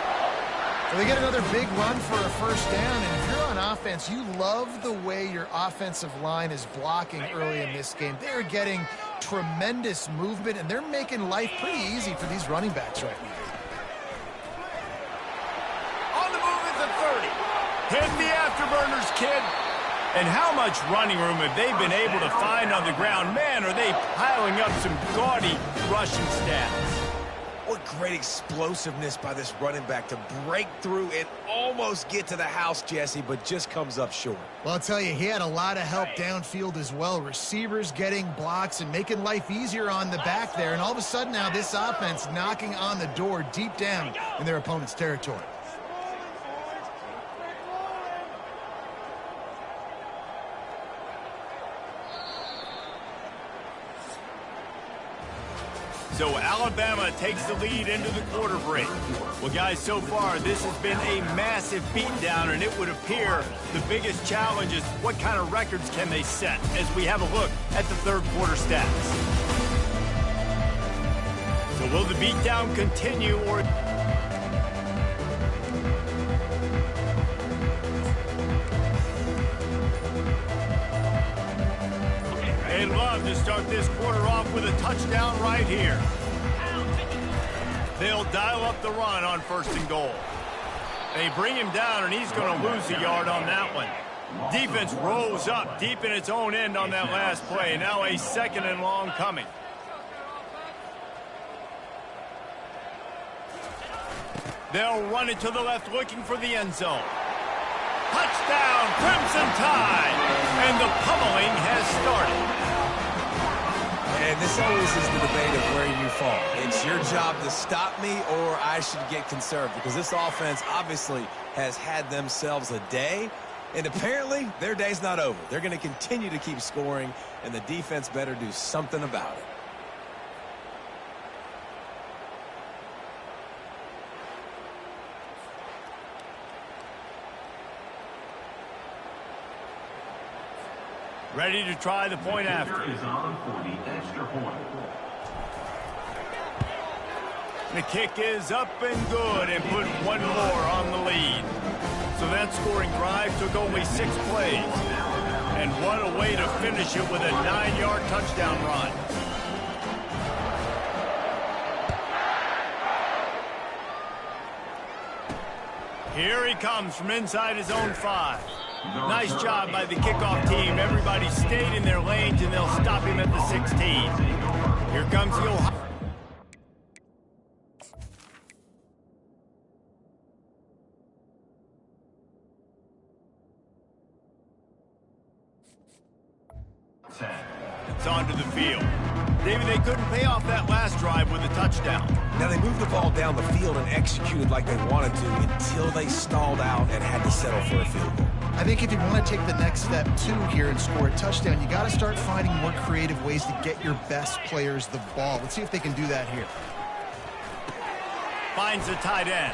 So they get another big run for a 1st down, and if you're on offense, you love the way your offensive line is blocking early in this game. They're getting tremendous movement, and they're making life pretty easy for these running backs right now. On the move at the 30. Hit the afterburners, kid. And how much running room have they been able to find on the ground? Man, are they piling up some gaudy rushing stats. What great explosiveness by this running back to break through and almost get to the house, Jesse, but just comes up short. Well, I'll tell you, he had a lot of help downfield as well. Receivers getting blocks and making life easier on the back there. And all of a sudden now this offense knocking on the door deep down in their opponent's territory. So Alabama takes the lead into the quarter break. Well, guys, so far this has been a massive beatdown, and it would appear the biggest challenge is what kind of records can they set as we have a look at the 3rd quarter stats. So will the beatdown continue, or... They'd love to start this quarter off with a touchdown right here. They'll dial up the run on 1st and goal. They bring him down, and he's going to lose a yard on that one. Defense rolls up deep in its own end on that last play. Now a 2nd and long coming. They'll run it to the left, looking for the end zone. Touchdown, Crimson Tide! And the pummeling has started. And this always is the debate of where you fall. It's your job to stop me, or I should get conserved, because this offense obviously has had themselves a day, and apparently their day's not over. They're going to continue to keep scoring, and the defense better do something about it. Ready to try the point after. Is on for the extra point. The kick is up and good, and put one more on the lead. So that scoring drive took only 6 plays. And what a way to finish it with a 9-yard touchdown run. Here he comes from inside his own 5. Nice job by the kickoff team. Everybody stayed in their lanes, and they'll stop him at the 16. Here comes the Ohio. It's onto the field. David, they couldn't pay off that last drive with a touchdown. Now, they moved the ball down the field and executed like they wanted to until they stalled out and had to settle for a field goal. I think if you want to take the next step, too, here and score a touchdown, you got to start finding more creative ways to get your best players the ball. Let's see if they can do that here. Finds the tight end.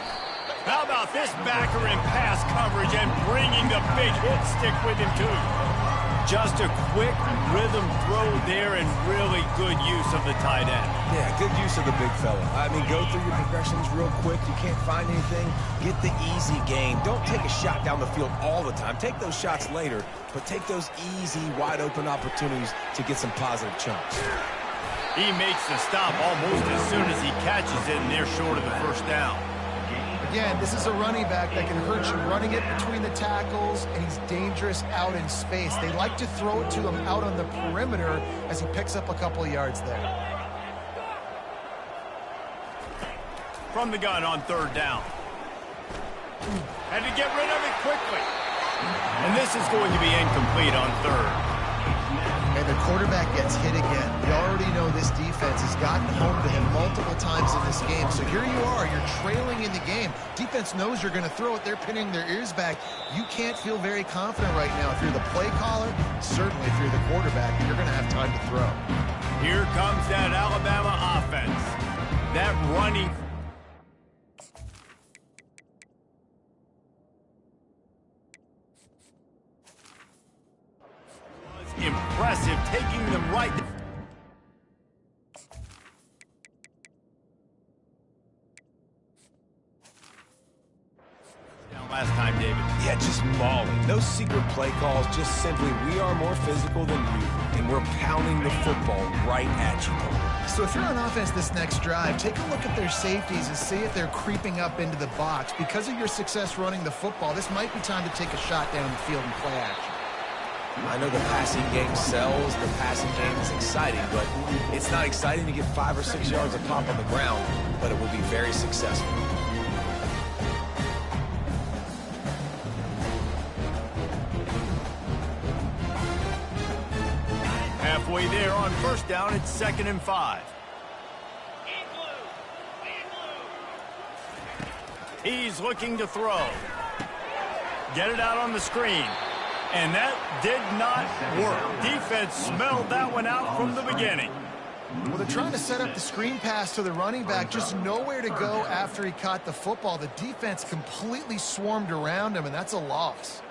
How about this backer in pass coverage and bringing the big hit stick with him, too? Just a quick rhythm throw there and really good use of the tight end. Yeah, good use of the big fella. I mean, go through your progressions real quick. You can't find anything. Get the easy gain. Don't take a shot down the field all the time. Take those shots later, but take those easy, wide-open opportunities to get some positive chunks. He makes the stop almost as soon as he catches it, and they're short of the first down. Again, this is a running back that can hurt you running it between the tackles, and he's dangerous out in space. They like to throw it to him out on the perimeter as he picks up a couple of yards there. From the gun on 3rd down. Had to get rid of it quickly. And this is going to be incomplete on 3rd. And the quarterback gets hit again. You already know this defense has gotten home to him multiple times in this game. So here you are, you're trailing in the game. Defense knows you're going to throw it. They're pinning their ears back. You can't feel very confident right now. If you're the play caller, certainly if you're the quarterback, you're going to have time to throw. Here comes that Alabama offense. That running. Impressive, taking them right. Down last time, David. Yeah, just mauling. No secret play calls, just simply, we are more physical than you, and we're pounding the football right at you. So if you're on offense this next drive, take a look at their safeties and see if they're creeping up into the box. Because of your success running the football, this might be time to take a shot down the field and play action. I know the passing game sells, the passing game is exciting, but it's not exciting to get 5 or 6 yards of pop on the ground, but it will be very successful. Halfway there on 1st down, it's 2nd and 5. He's looking to throw. Get it out on the screen. And that did not work. Defense smelled that one out from the beginning. Well, they're trying to set up the screen pass to the running back, just nowhere to go after he caught the football. The defense completely swarmed around him, and that's a loss.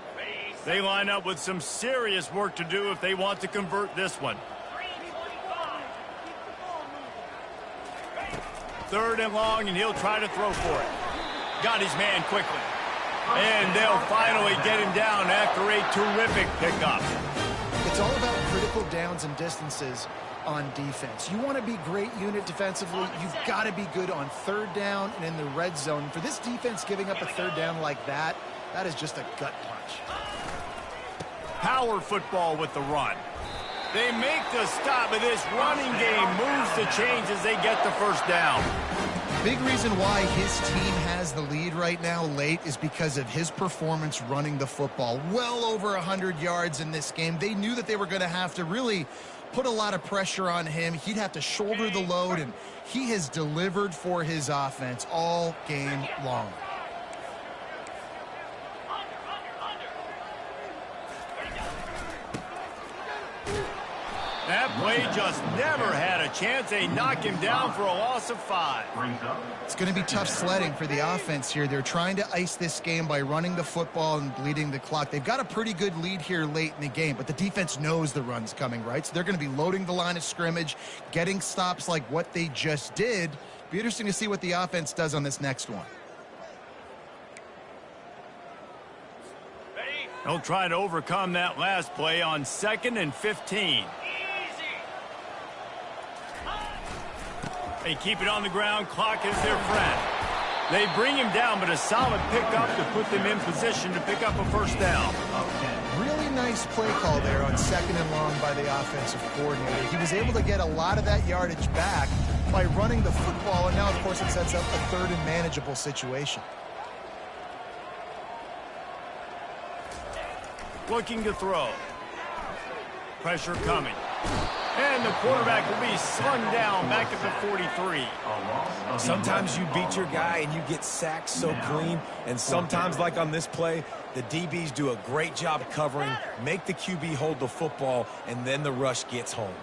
They line up with some serious work to do if they want to convert this one. 3rd and long, and he'll try to throw for it. Got his man quickly. And they'll finally get him down after a terrific pickup. It's all about critical downs and distances on defense. You want to be great unit defensively, you've got to be good on 3rd down and in the red zone. For this defense giving up a 3rd down like that, that is just a gut punch. Power football with the run. They make the stop, but this running game moves the chains as they get the 1st down. Big reason why his team has the lead right now late is because of his performance running the football. Well over 100 yards in this game. They knew that they were going to have to really put a lot of pressure on him. He'd have to shoulder the load, and he has delivered for his offense all game long. That play just never had a chance. They knock him down for a loss of 5. It's going to be tough sledding for the offense here. They're trying to ice this game by running the football and bleeding the clock. They've got a pretty good lead here late in the game, but the defense knows the run's coming, right? So they're going to be loading the line of scrimmage, getting stops like what they just did. Be interesting to see what the offense does on this next one. They'll try to overcome that last play on 2nd and 15. They keep it on the ground. Clock is their friend. They bring him down, but a solid pickup to put them in position to pick up a first down. Really nice play call there on 2nd and long by the offensive coordinator. He was able to get a lot of that yardage back by running the football, and now, of course, it sets up a 3rd and manageable situation. Looking to throw. Pressure coming. And the quarterback will be slung down back at the 43. Sometimes you beat your guy and you get sacked so clean, and sometimes, like on this play, the DBs do a great job covering, make the QB hold the football, and then the rush gets home.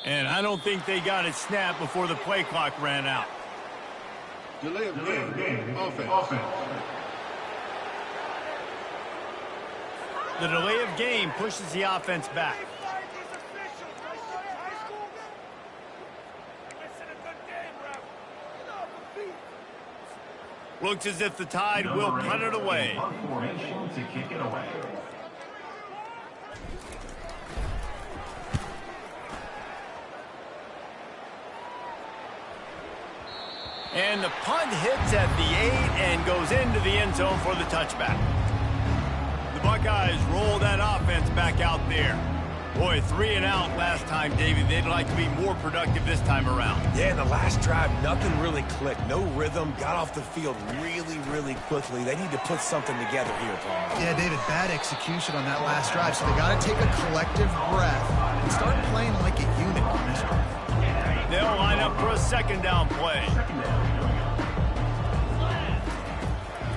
And I don't think they got it snapped before the play clock ran out. Delay of game. Offense. The delay of game pushes the offense back. Looks as if the Tide will punt it away. Formation to kick it away. And the punt hits at the 8 and goes into the end zone for the touchback. The Buckeyes roll that offense back out there. Boy, 3 and out last time, David. They'd like to be more productive this time around. Yeah, in the last drive, nothing really clicked. No rhythm, got off the field really quickly. They need to put something together here, Paul. Yeah, David, bad execution on that last drive, so they got to take a collective breath and start playing like a unit on this one. They'll line up for a 2nd down play.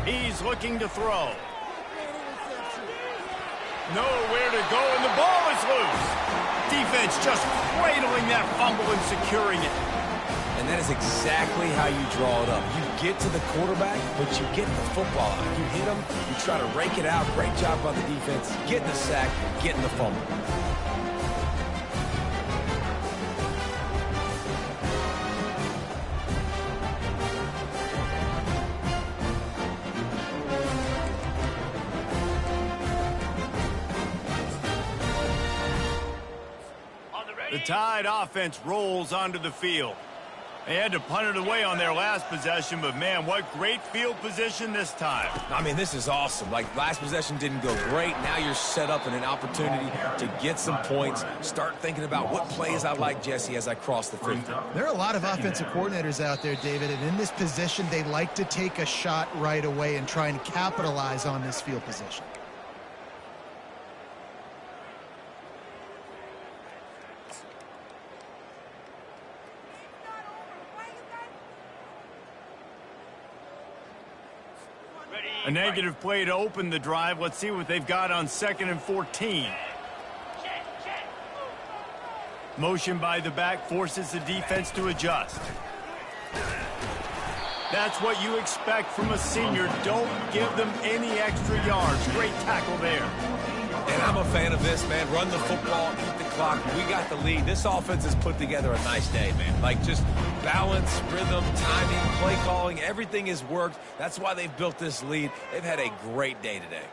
He's looking to throw. Nowhere to go, and the ball is loose. Defense just cradling that fumble and securing it. And that is exactly how you draw it up. You get to the quarterback, but you get the football out. You hit him, you try to rake it out. Great job by the defense, getting the sack, getting the fumble. The Tide offense rolls onto the field. They had to punt it away on their last possession, but man, what great field position this time. I mean, this is awesome. Like, last possession didn't go great. Now you're set up in an opportunity to get some points. Start thinking about what plays I like, Jesse, as I cross the 50. There are a lot of offensive coordinators out there, David, and in this position, they like to take a shot right away and try and capitalize on this field position. A negative play to open the drive. Let's see what they've got on 2nd and 14. Motion by the back forces the defense to adjust. That's what you expect from a senior. Don't give them any extra yards. Great tackle there. And I'm a fan of this, man. Run the football, keep the clock. We got the lead. This offense has put together a nice day, man. Like, just balance, rhythm, timing, play calling, everything has worked. That's why they've built this lead. They've had a great day today.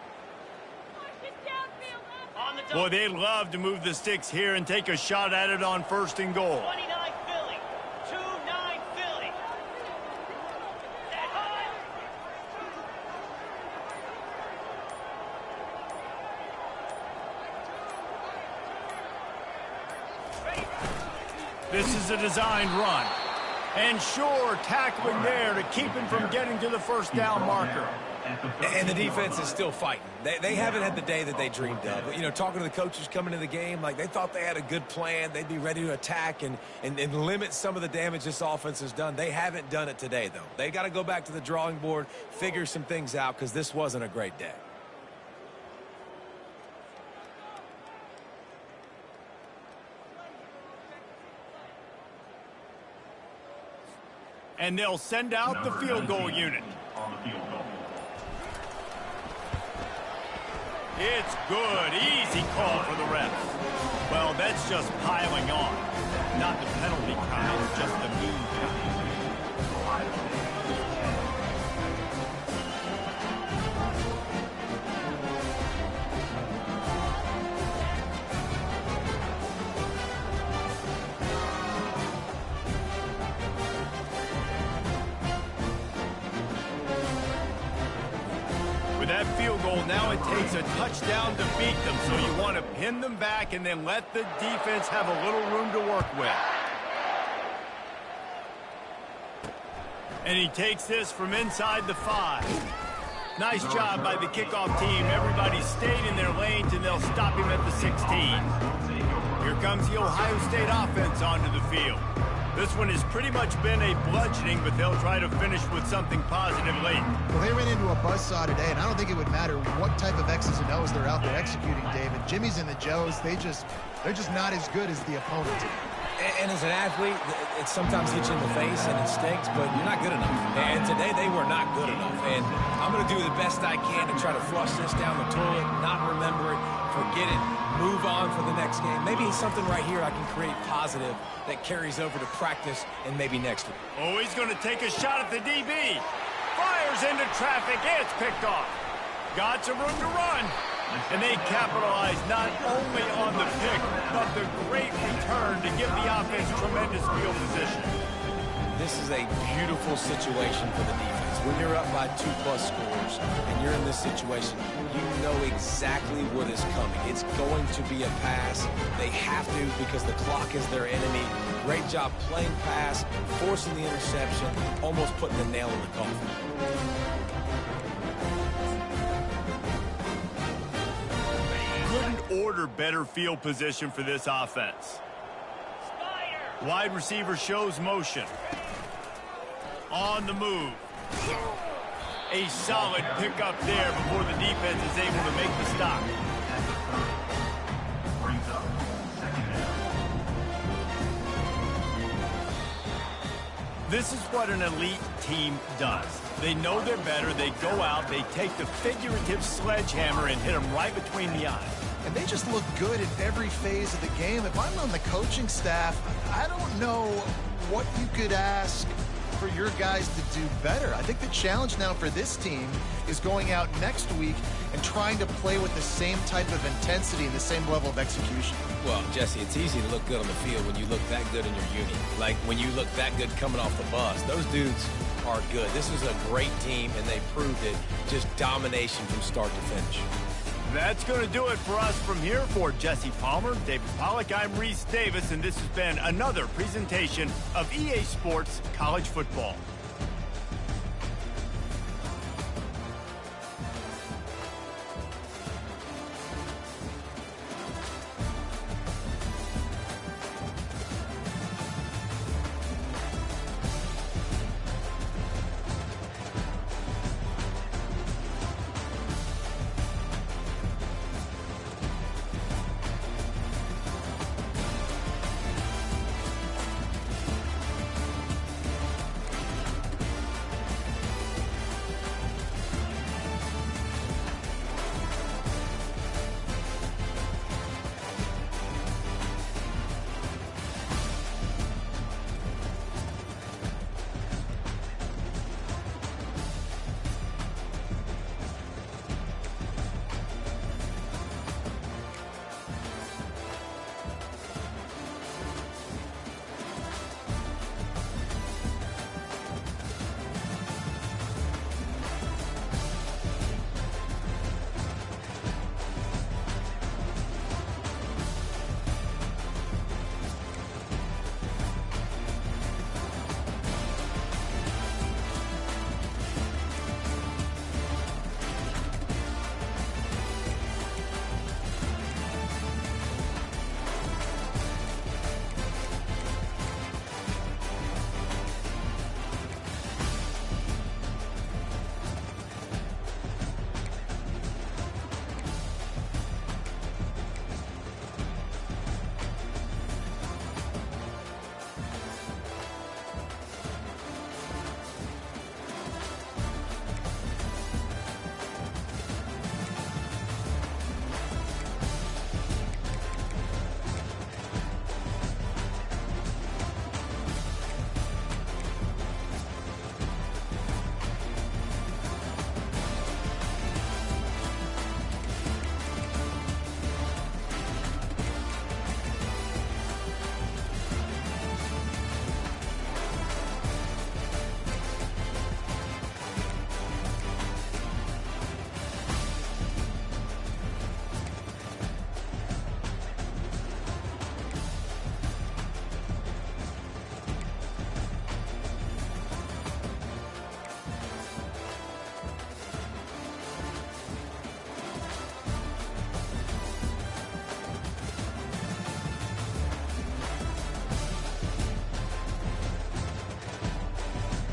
Boy, they'd love to move the sticks here and take a shot at it on 1st and goal. 29 Philly. 2-9 Philly. This is a designed run. And sure, tackling there to keep him from getting to the 1st down marker. And the defense is still fighting. They haven't had the day that they dreamed of. You know, talking to the coaches coming into the game, like, they thought they had a good plan. They'd be ready to attack and limit some of the damage this offense has done. They haven't done it today, though. They got to go back to the drawing board, figure some things out, because this wasn't a great day. And they'll send out the field goal unit. It's good. Easy call for the ref. Well, that's just piling on. Not the penalty kind, just the mean kind. With that field goal, now it takes a touchdown to beat them, so you want to pin them back and then let the defense have a little room to work with. And he takes this from inside the 5. Nice job by the kickoff team. Everybody stayed in their lanes, and they'll stop him at the 16. Here comes the Ohio State offense onto the field. This one has pretty much been a bludgeoning, but they'll try to finish with something positive late. Well, they ran into a buzzsaw today, and I don't think it would matter what type of X's and O's they're out there executing, David. Jimmy's and the Joes, they're just not as good as the opponent. And as an athlete, it sometimes hits you in the face and it stinks, but you're not good enough. And today they were not good enough. And I'm going to do the best I can to try to flush this down the toilet, not remember it, forget it, move on for the next game. Maybe it's something right here I can create positive that carries over to practice and maybe next week. Oh, he's going to take a shot at the DB. Fires into traffic. It's picked off. Got some room to run. And they capitalize not only on the pick, but the great return to give the offense tremendous field position. This is a beautiful situation for the defense. When you're up by 2+ scores and you're in this situation, you know exactly what is coming. It's going to be a pass. They have to because the clock is their enemy. Great job playing pass, forcing the interception, almost putting the nail in the coffin. Couldn't order better field position for this offense. Wide receiver shows motion. On the move. A solid pickup there before the defense is able to make the stop. This is what an elite team does. They know they're better. They go out. They take the figurative sledgehammer and hit them right between the eyes. And they just look good at every phase of the game. If I'm on the coaching staff, I don't know what you could ask for your guys to do better. I think the challenge now for this team is going out next week and trying to play with the same type of intensity and the same level of execution. Well, Jesse, it's easy to look good on the field when you look that good in your uni. Like when you look that good coming off the bus. Those dudes are good. This is a great team, and they proved it. Just domination from start to finish. That's going to do it for us from here. For Jesse Palmer, David Pollack, I'm Reese Davis, and this has been another presentation of EA Sports College Football.